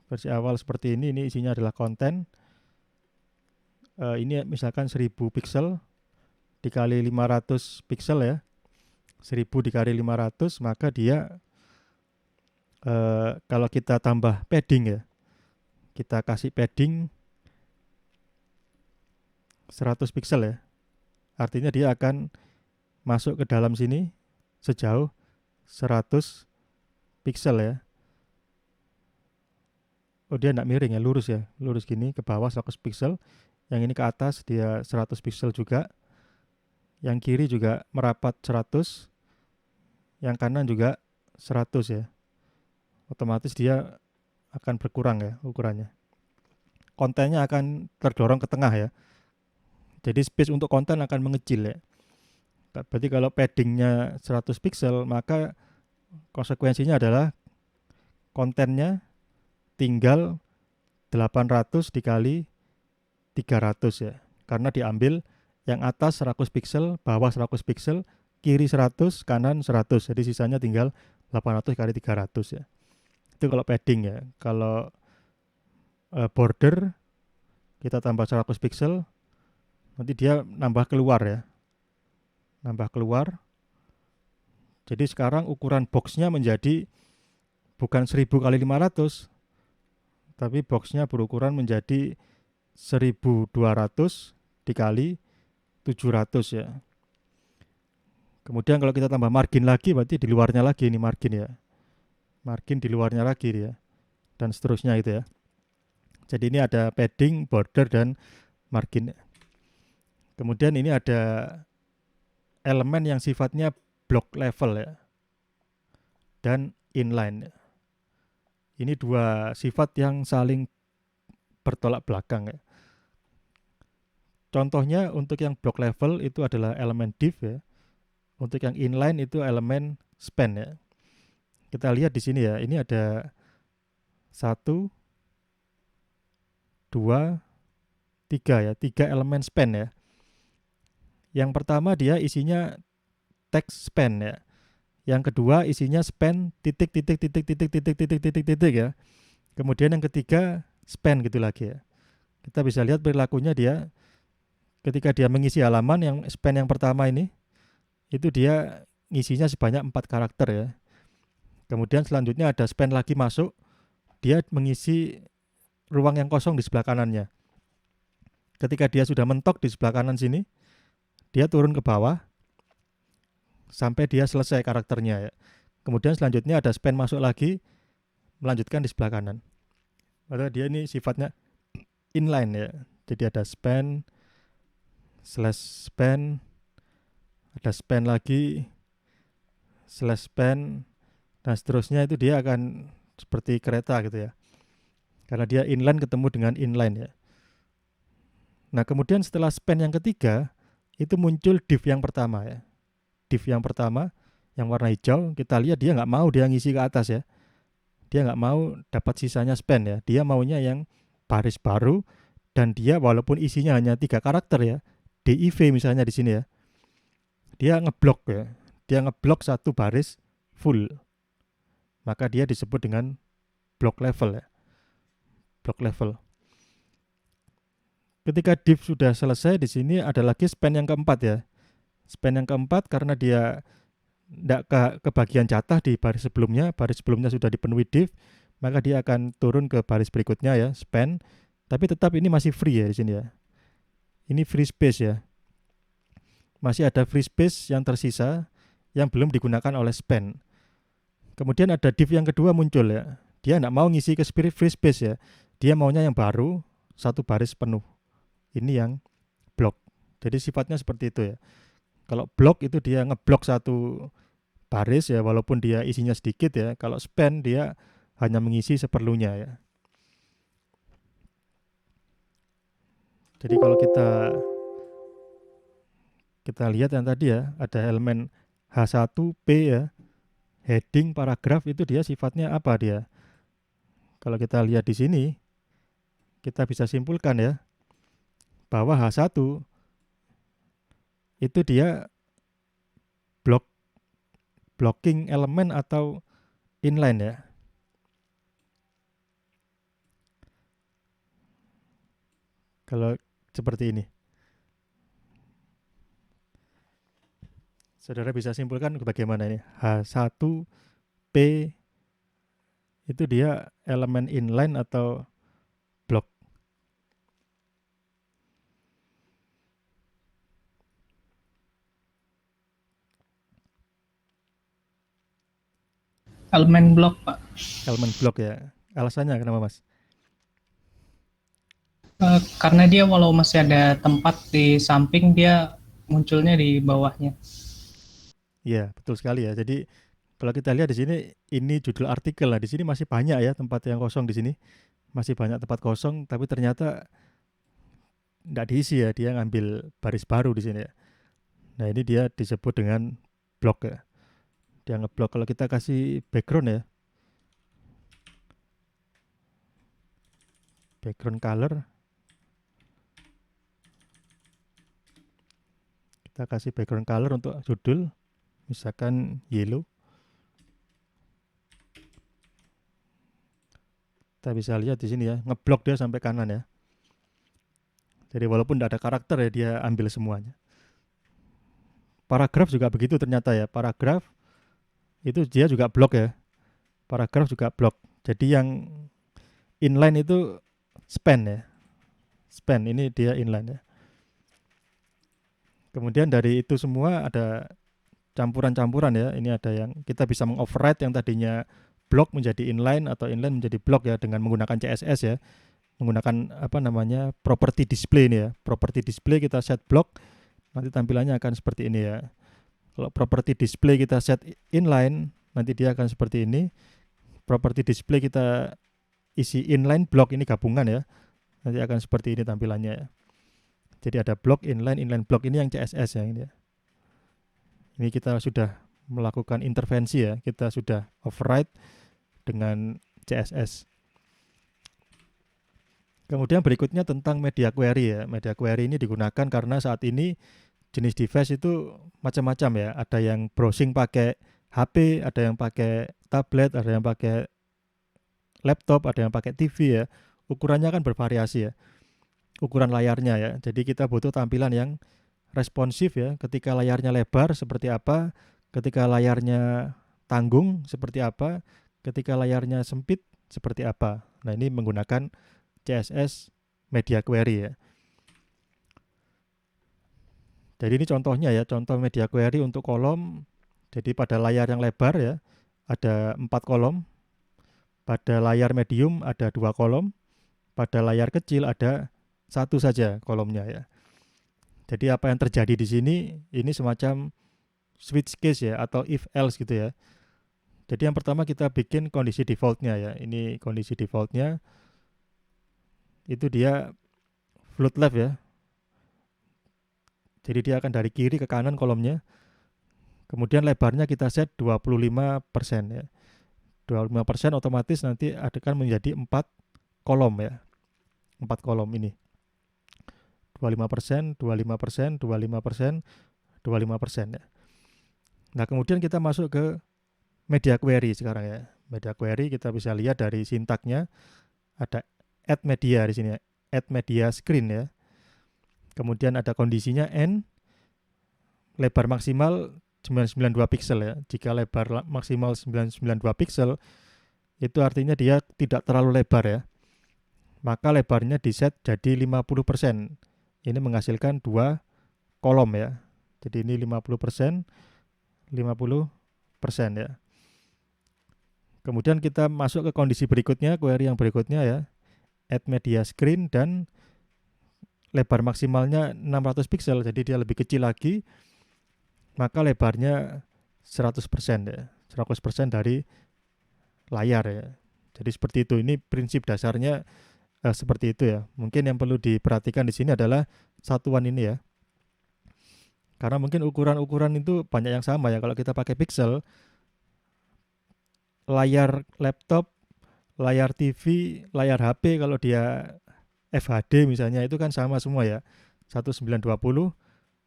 Versi awal seperti ini isinya adalah konten. Ini misalkan 1000 pixel dikali 500 pixel ya. 1000 dikali 500 maka dia kalau kita tambah padding ya. Kita kasih padding 100 pixel ya. Artinya dia akan masuk ke dalam sini sejauh 100 pixel ya. Oh, dia enggak miring ya, lurus ya. Lurus gini ke bawah 100 pixel. Yang ini ke atas dia 100 pixel juga. Yang kiri juga merapat 100. Yang kanan juga 100 ya. Otomatis dia akan berkurang ya ukurannya. Kontennya akan terdorong ke tengah ya. Jadi space untuk konten akan mengecil ya. Berarti kalau paddingnya 100 pixel maka konsekuensinya adalah kontennya tinggal 800 dikali 300 ya. Karena diambil yang atas 100 pixel, bawah 100 pixel, kiri 100, kanan 100. Jadi sisanya tinggal 800 kali 300 ya. Itu kalau padding ya. Kalau border kita tambah 100 pixel, nanti dia nambah keluar ya. Nambah keluar. Jadi sekarang ukuran boxnya menjadi bukan 1000 kali 500, tapi boxnya berukuran menjadi 1200 dikali 700 ya. Kemudian kalau kita tambah margin lagi berarti di luarnya lagi ini margin ya. Margin di luarnya lagi dia. dan seterusnya gitu ya. Jadi ini ada padding, border, dan margin. Kemudian ini ada elemen yang sifatnya block level ya, dan inline. Ini dua sifat yang saling bertolak belakang ya. Contohnya untuk yang block level itu adalah elemen div ya. Untuk yang inline itu elemen span ya. Kita lihat di sini ya, ini ada 1, 2, 3 ya, 3 elemen span ya. Yang pertama dia isinya text span ya. Yang kedua isinya span titik titik titik titik titik titik titik titik ya. Kemudian yang ketiga span gitu lagi ya. Kita bisa lihat perilakunya dia ketika dia mengisi halaman yang span yang pertama ini, itu dia ngisinya sebanyak 4 karakter ya. Kemudian selanjutnya ada span lagi masuk, dia mengisi ruang yang kosong di sebelah kanannya. Ketika dia sudah mentok di sebelah kanan sini, dia turun ke bawah sampai dia selesai karakternya ya. Kemudian selanjutnya ada span masuk lagi, melanjutkan di sebelah kanan. Padahal dia ini sifatnya inline ya. Jadi ada span, slash span, ada span lagi, slash span, dan seterusnya. Itu dia akan seperti kereta gitu ya. Karena dia inline ketemu dengan inline ya. Nah kemudian setelah span yang ketiga, itu muncul div yang pertama ya. Div yang pertama yang warna hijau, kita lihat dia nggak mau dia ngisi ke atas ya. Dia nggak mau dapat sisanya span ya. Dia maunya yang baris baru, dan dia walaupun isinya hanya 3 karakter ya, div misalnya di sini ya, dia ngeblok ya. Dia ngeblok satu baris full. Maka dia disebut dengan block level ya. Block level. Ketika div sudah selesai, di sini ada lagi span yang keempat ya. Span yang keempat karena dia tidak kebagian jatah di baris sebelumnya sudah dipenuhi div, maka dia akan turun ke baris berikutnya ya, span. Tapi tetap ini masih free ya di sini ya. Ini free space ya. Masih ada free space yang tersisa yang belum digunakan oleh span. Kemudian ada div yang kedua muncul ya. Dia tidak mau ngisi ke free space ya. Dia maunya yang baru, satu baris penuh. Ini yang block. Jadi sifatnya seperti itu ya. Kalau block itu dia ngeblok satu baris ya, walaupun dia isinya sedikit ya. Kalau span dia hanya mengisi seperlunya ya. Jadi kalau kita lihat yang tadi ya, ada elemen H1P ya, heading paragraf, itu dia sifatnya apa dia? Kalau kita lihat di sini, kita bisa simpulkan ya, bahwa H1 itu dia blocking elemen atau inline ya. Kalau seperti ini, saudara bisa simpulkan bagaimana ini. H1P itu dia elemen inline atau block. Elemen blok, Pak. Elemen block ya. Alasannya kenapa, Mas? Karena dia walau masih ada tempat di samping, dia munculnya di bawahnya. Iya, betul sekali ya. Jadi kalau kita lihat di sini, ini judul artikel lah. Di sini masih banyak ya tempat yang kosong di sini. Masih banyak tempat kosong, tapi ternyata tidak diisi ya. Dia ngambil baris baru di sini ya. Nah ini dia disebut dengan block ya. Dia ngeblok. Kalau kita kasih background ya, background color, kita kasih background color untuk judul, misalkan yellow. Kita bisa lihat di sini ya, ngeblok dia sampai kanan ya. Jadi walaupun tidak ada karakter ya, dia ambil semuanya. Paragraf juga begitu ternyata ya. Paragraf itu dia juga blok ya. Paragraf juga blok. Jadi yang inline itu span ya. Span ini dia inline ya. Kemudian dari itu semua ada campuran-campuran ya. Ini ada yang kita bisa mengoverride yang tadinya block menjadi inline atau inline menjadi block ya dengan menggunakan CSS ya. Menggunakan property display ini ya. Property display kita set block, nanti tampilannya akan seperti ini ya. Kalau property display kita set inline, nanti dia akan seperti ini. Property display kita isi inline block, ini gabungan ya. Nanti akan seperti ini tampilannya ya. Jadi ada block, inline block, ini yang CSS ya ini ya. Ini kita sudah melakukan intervensi ya. Kita sudah override dengan CSS. Kemudian berikutnya tentang media query ya. Media query ini digunakan karena saat ini jenis device itu macam-macam ya. Ada yang browsing pakai HP, ada yang pakai tablet, ada yang pakai laptop, ada yang pakai TV ya. Ukurannya kan bervariasi ya. Ukuran layarnya ya. Jadi kita butuh tampilan yang responsif ya. Ketika layarnya lebar seperti apa, ketika layarnya tanggung seperti apa, ketika layarnya sempit seperti apa. Nah, ini menggunakan CSS media query ya. Jadi ini contohnya ya, contoh media query untuk kolom. Jadi pada layar yang lebar ya, ada 4 kolom. Pada layar medium ada 2 kolom. Pada layar kecil ada 1 saja kolomnya ya. Jadi apa yang terjadi di sini, ini semacam switch case ya, atau if else gitu ya. Jadi yang pertama kita bikin kondisi defaultnya ya. Ini kondisi defaultnya. Itu dia float left ya. Jadi dia akan dari kiri ke kanan kolomnya. Kemudian lebarnya kita set 25% ya. 25% otomatis nanti akan menjadi 4 kolom ya. 4 kolom ini. 25%, 25%, 25%, 25% ya. Nah, kemudian kita masuk ke media query sekarang ya. Media query kita bisa lihat dari sintaknya ada add media di sini ya. Add media screen ya. Kemudian ada kondisinya n, lebar maksimal 992 pixel ya. Jika lebar maksimal 992 pixel, itu artinya dia tidak terlalu lebar ya. Maka lebarnya di set jadi 50%. Ini menghasilkan 2 kolom ya. Jadi ini 50%, 50% ya. Kemudian kita masuk ke kondisi berikutnya, query yang berikutnya ya. Add media screen dan lebar maksimalnya 600 pixel, jadi dia lebih kecil lagi. Maka lebarnya 100% ya. 100% dari layar ya. Jadi seperti itu. Ini prinsip dasarnya seperti itu ya. Mungkin yang perlu diperhatikan di sini adalah satuan ini ya. Karena mungkin ukuran-ukuran itu banyak yang sama ya. Kalau kita pakai pixel, layar laptop, layar TV, layar HP kalau dia FHD misalnya itu kan sama semua ya. 1920,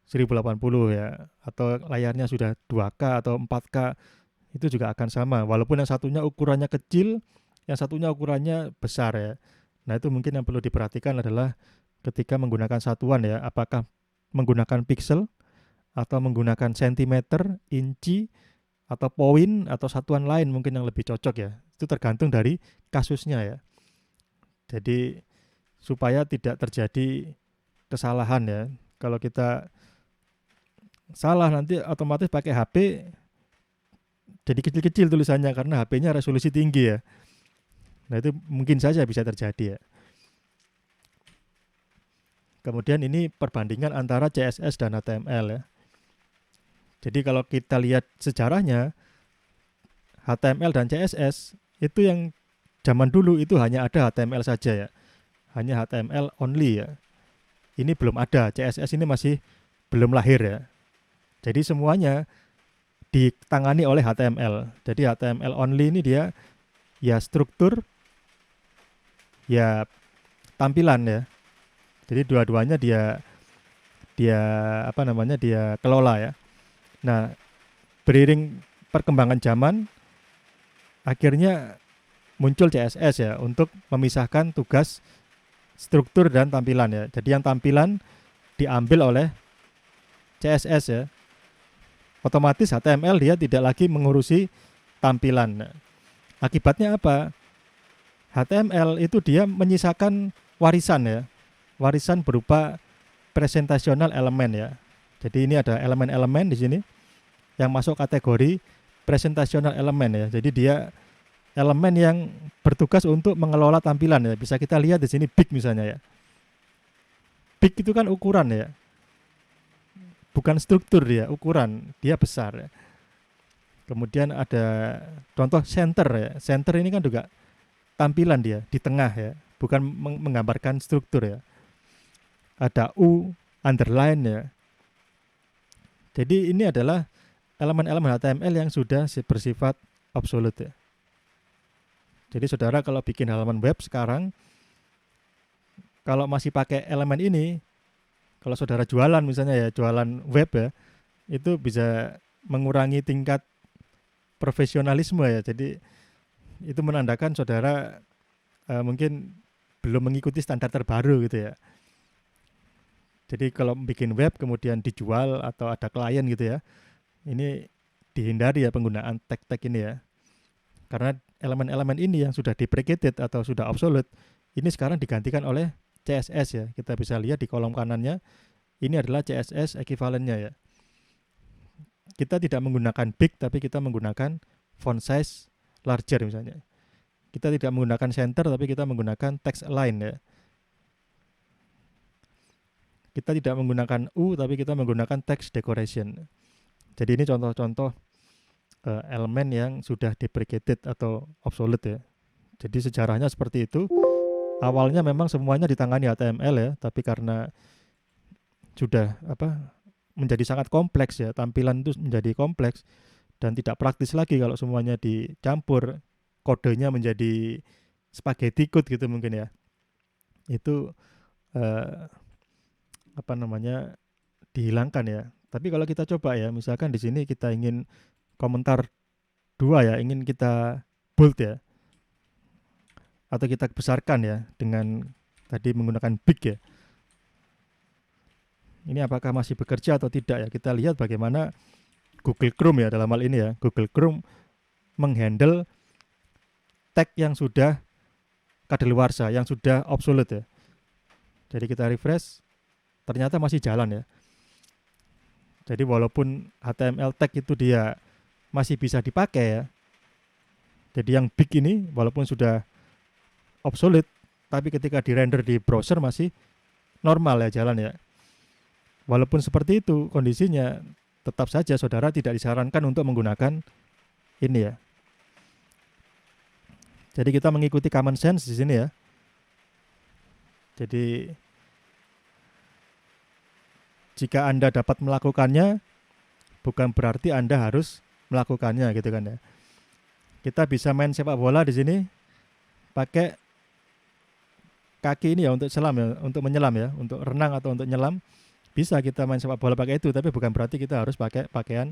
1080 ya. Atau layarnya sudah 2K atau 4K itu juga akan sama. Walaupun yang satunya ukurannya kecil, yang satunya ukurannya besar ya. Nah, itu mungkin yang perlu diperhatikan adalah ketika menggunakan satuan ya, apakah menggunakan pixel atau menggunakan sentimeter, inci, atau poin, atau satuan lain mungkin yang lebih cocok ya. Itu tergantung dari kasusnya ya. Jadi supaya tidak terjadi kesalahan ya. Kalau kita salah nanti otomatis pakai HP jadi kecil-kecil tulisannya karena HP-nya resolusi tinggi ya. Nah, itu mungkin saja bisa terjadi ya. Kemudian ini perbandingan antara CSS dan HTML ya. Jadi kalau kita lihat sejarahnya, HTML dan CSS itu yang zaman dulu itu hanya ada HTML saja ya. Hanya HTML only ya. Ini belum ada, CSS ini masih belum lahir ya. Jadi semuanya ditangani oleh HTML. Jadi HTML only ini dia ya struktur, ya tampilan ya. Jadi dua-duanya dia kelola ya. Nah, beriring perkembangan zaman akhirnya muncul CSS ya untuk memisahkan tugas struktur dan tampilan ya. Jadi yang tampilan diambil oleh CSS ya. Otomatis HTML dia tidak lagi mengurusi tampilan. Nah, akibatnya apa? HTML itu dia menyisakan warisan ya. Warisan berupa presentational element ya. Jadi ini ada elemen-elemen di sini yang masuk kategori presentational element ya. Jadi dia elemen yang bertugas untuk mengelola tampilan ya. Bisa kita lihat di sini big misalnya ya. Big itu kan ukuran ya, bukan struktur dia, ukuran dia besar ya. Kemudian ada contoh center ya. Center ini kan juga tampilan dia di tengah ya, bukan menggambarkan struktur ya. Ada U, underline ya. Jadi ini adalah elemen-elemen HTML yang sudah bersifat absolute ya. Jadi saudara kalau bikin halaman web sekarang, kalau masih pakai elemen ini, kalau saudara jualan misalnya ya, jualan web ya, itu bisa mengurangi tingkat profesionalisme ya. Jadi itu menandakan saudara mungkin belum mengikuti standar terbaru gitu ya. Jadi kalau bikin web kemudian dijual atau ada klien gitu ya, ini dihindari ya penggunaan tag-tag ini ya. Karena elemen-elemen ini yang sudah deprecated atau sudah obsolete, ini sekarang digantikan oleh CSS ya. Kita bisa lihat di kolom kanannya, ini adalah CSS equivalentnya ya. Kita tidak menggunakan big, tapi kita menggunakan font size larger misalnya. Kita tidak menggunakan center, tapi kita menggunakan text align ya. Kita tidak menggunakan U, tapi kita menggunakan text decoration. Jadi ini contoh-contoh elemen yang sudah deprecated atau obsolete ya. Jadi sejarahnya seperti itu. Awalnya memang semuanya ditangani HTML ya, tapi karena sudah menjadi sangat kompleks ya, tampilan itu menjadi kompleks dan tidak praktis lagi kalau semuanya dicampur, kodenya menjadi spaghetti code gitu mungkin ya. Itu dihilangkan ya. Tapi kalau kita coba ya, misalkan di sini kita ingin komentar 2 ya, ingin kita bold ya, atau kita besarkan ya dengan tadi menggunakan big ya. Ini apakah masih bekerja atau tidak ya? Kita lihat bagaimana Google Chrome ya dalam hal ini ya. Google Chrome menghandle tag yang sudah kadaluarsa, yang sudah obsolete ya. Jadi kita refresh, ternyata masih jalan ya. Jadi walaupun HTML tag itu dia masih bisa dipakai ya. Jadi yang big ini walaupun sudah obsolete, tapi ketika di-render di browser masih normal ya jalan ya. Walaupun seperti itu kondisinya, tetap saja saudara tidak disarankan untuk menggunakan ini ya. Jadi kita mengikuti common sense di sini ya. Jadi jika Anda dapat melakukannya, bukan berarti Anda harus melakukannya gitu kan ya. Kita bisa main sepak bola di sini pakai kaki ini ya untuk selam ya, untuk menyelam ya, untuk renang atau untuk nyelam. Bisa kita main sepak bola pakai itu, tapi bukan berarti kita harus pakai pakaian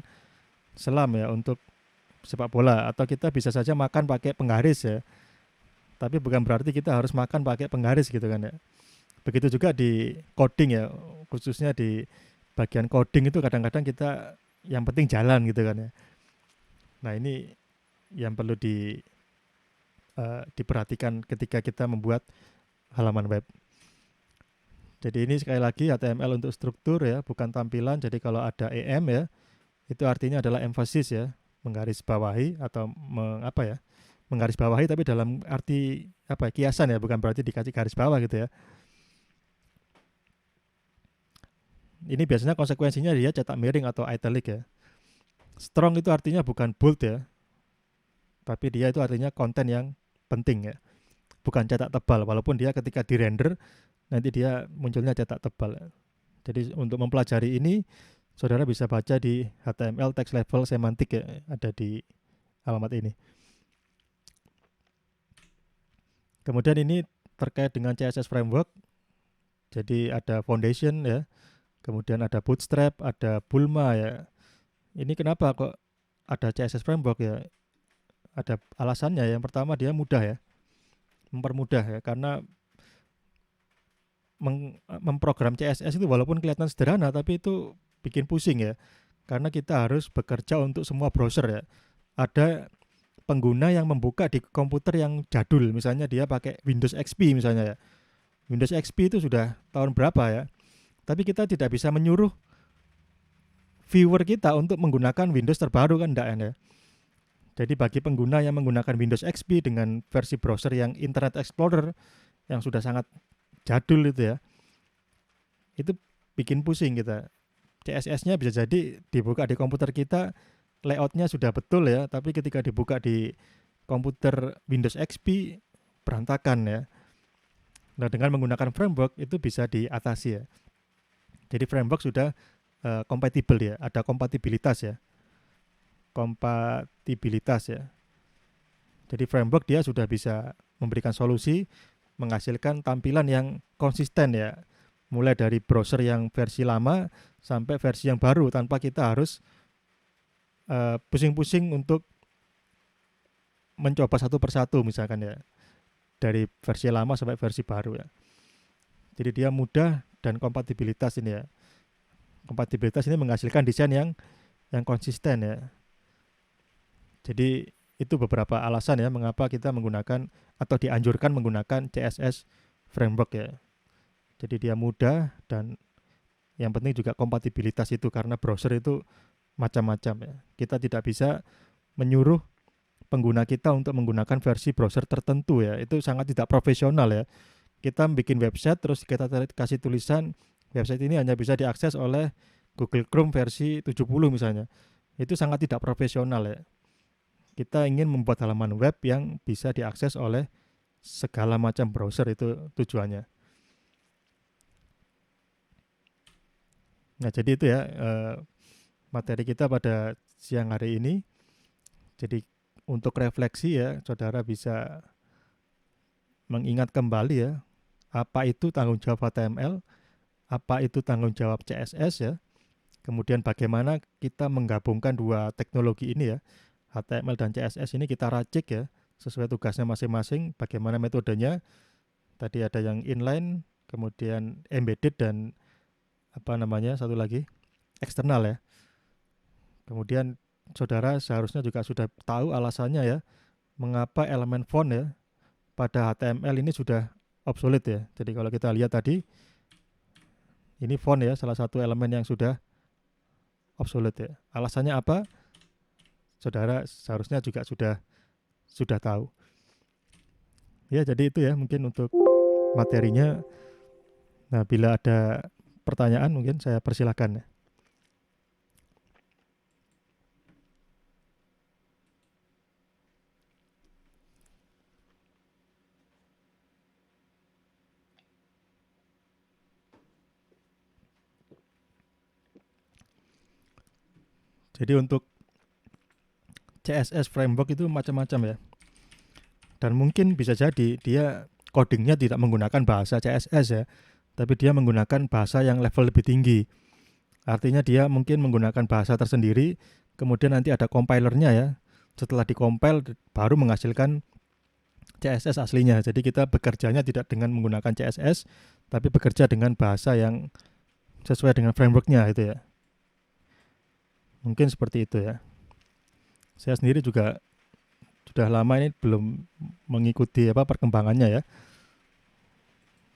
selam ya untuk sepak bola. Atau kita bisa saja makan pakai penggaris ya, tapi bukan berarti kita harus makan pakai penggaris gitu kan ya. Begitu juga di coding ya, khususnya di bagian coding itu kadang-kadang kita yang penting jalan gitu kan ya. Nah ini yang perlu diperhatikan ketika kita membuat halaman web. Jadi ini sekali lagi HTML untuk struktur ya, bukan tampilan. Jadi kalau ada EM ya, itu artinya adalah emphasis ya, menggarisbawahi atau menggarisbawahi tapi dalam arti kiasan ya, bukan berarti dikasih garis bawah gitu ya. Ini biasanya konsekuensinya dia cetak miring atau italic ya. Strong itu artinya bukan bold ya, tapi dia itu artinya konten yang penting ya, bukan cetak tebal. Walaupun dia ketika di-render nanti dia munculnya cetak tebal. Jadi untuk mempelajari ini, saudara bisa baca di HTML text level semantik ya, ada di alamat ini. Kemudian ini terkait dengan CSS framework. Jadi ada foundation ya, kemudian ada bootstrap, ada bulma ya. Ini kenapa kok ada CSS framework ya? Ada alasannya. Yang pertama dia mudah ya, mempermudah ya, karena memprogram CSS itu walaupun kelihatan sederhana, tapi itu bikin pusing ya, karena kita harus bekerja untuk semua browser ya. Ada pengguna yang membuka di komputer yang jadul, misalnya dia pakai Windows XP misalnya ya. Windows XP itu sudah tahun berapa ya, tapi kita tidak bisa menyuruh viewer kita untuk menggunakan Windows terbaru kan, enggak ya. Jadi bagi pengguna yang menggunakan Windows XP dengan versi browser yang Internet Explorer yang sudah sangat jadul itu ya, itu bikin pusing kita. CSS-nya bisa jadi dibuka di komputer kita, layoutnya sudah betul ya, tapi ketika dibuka di komputer Windows XP berantakan ya. Nah, dengan menggunakan framework itu bisa diatasi ya. Jadi framework sudah kompatibel ya, ada kompatibilitas ya. Kompatibilitas ya. Jadi framework dia sudah bisa memberikan solusi, menghasilkan tampilan yang konsisten ya. Mulai dari browser yang versi lama sampai versi yang baru tanpa kita harus pusing-pusing untuk mencoba satu persatu misalkan ya. Dari versi lama sampai versi baru ya. Jadi dia mudah dan kompatibilitas ini ya. Kompatibilitas ini menghasilkan desain yang konsisten ya. Jadi itu beberapa alasan ya mengapa kita menggunakan atau dianjurkan menggunakan CSS framework ya. Jadi dia mudah dan yang penting juga kompatibilitas itu karena browser itu macam-macam ya. Kita tidak bisa menyuruh pengguna kita untuk menggunakan versi browser tertentu ya. Itu sangat tidak profesional ya. Kita bikin website terus kita kasih tulisan website ini hanya bisa diakses oleh Google Chrome versi 70 misalnya. Itu sangat tidak profesional ya. Kita ingin membuat halaman web yang bisa diakses oleh segala macam browser, itu tujuannya. Nah, jadi itu ya materi kita pada siang hari ini. Jadi untuk refleksi ya, saudara bisa mengingat kembali ya, apa itu tanggung jawab HTML, apa itu tanggung jawab CSS ya. Kemudian bagaimana kita menggabungkan dua teknologi ini ya, HTML dan CSS ini kita racik ya, sesuai tugasnya masing-masing, bagaimana metodenya. Tadi ada yang inline, kemudian embedded dan satu lagi eksternal ya. Kemudian saudara seharusnya juga sudah tahu alasannya ya, mengapa elemen font ya pada HTML ini sudah obsolete ya. Jadi kalau kita lihat tadi, ini font ya, salah satu elemen yang sudah obsolete ya. Alasannya apa? Saudara seharusnya juga sudah tahu. Ya, jadi itu ya mungkin untuk materinya. Nah, bila ada pertanyaan mungkin saya persilahkan ya. Jadi untuk CSS framework itu macam-macam ya. Dan mungkin bisa jadi dia codingnya tidak menggunakan bahasa CSS ya, tapi dia menggunakan bahasa yang level lebih tinggi. Artinya dia mungkin menggunakan bahasa tersendiri, kemudian nanti ada compilernya ya. Setelah dikompil baru menghasilkan CSS aslinya. Jadi kita bekerjanya tidak dengan menggunakan CSS, tapi bekerja dengan bahasa yang sesuai dengan frameworknya itu ya. Mungkin seperti itu ya. Saya sendiri juga sudah lama ini belum mengikuti perkembangannya ya.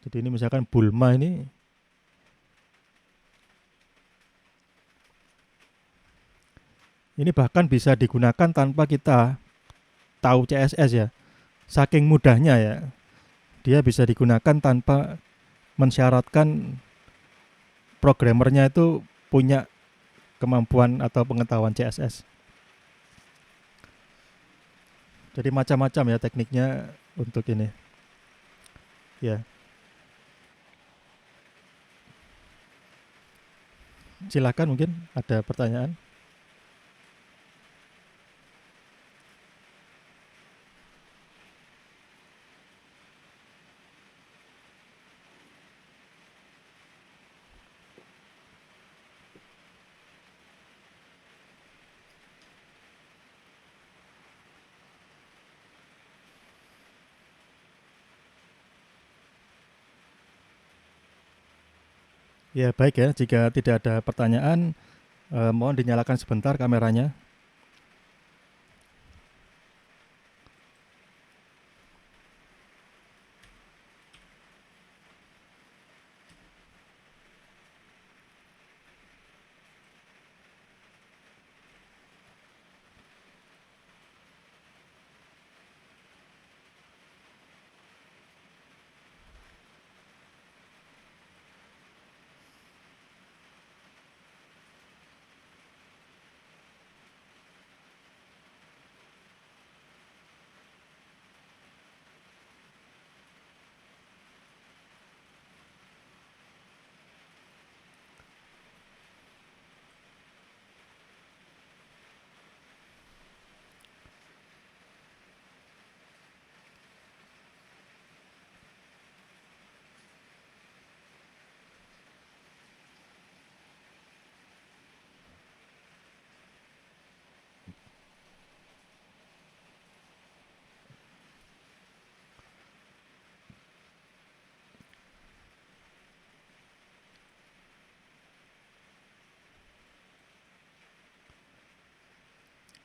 Jadi ini misalkan Bulma ini bahkan bisa digunakan tanpa kita tahu CSS ya. Saking mudahnya ya. Dia bisa digunakan tanpa mensyaratkan programmernya itu punya kemampuan atau pengetahuan CSS. Jadi macam-macam ya tekniknya untuk ini. Ya. Silakan mungkin ada pertanyaan. Ya baik ya, jika tidak ada pertanyaan, mohon dinyalakan sebentar kameranya.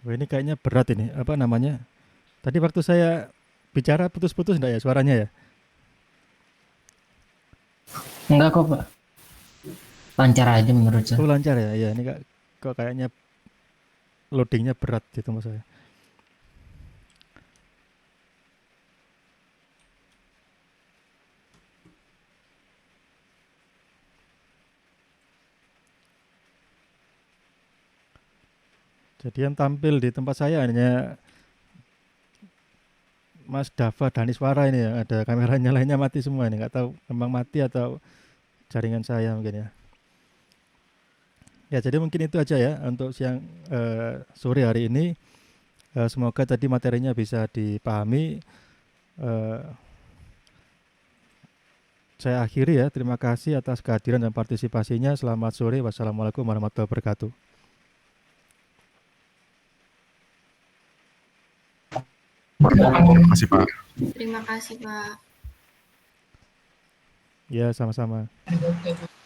Wah, ini kayaknya berat ini. Apa namanya? Tadi waktu saya bicara putus-putus enggak ya suaranya ya? Enggak kok, Pak. Lancar aja menurut saya. Oh, lancar ya. Iya, ini kok kayaknya loadingnya berat gitu mas saya. Jadi yang tampil di tempat saya hanya Mas Dava Daniswara ini ya. Ada kameranya lainnya mati semua ini. Nggak tahu memang mati atau jaringan saya mungkin ya. Ya jadi mungkin itu aja ya untuk siang sore hari ini. Semoga tadi materinya bisa dipahami. Saya akhiri ya. Terima kasih atas kehadiran dan partisipasinya. Selamat sore. Wassalamualaikum warahmatullahi wabarakatuh. Terima kasih Pak. Terima kasih, Pak. Ya sama-sama. Oke, Pak.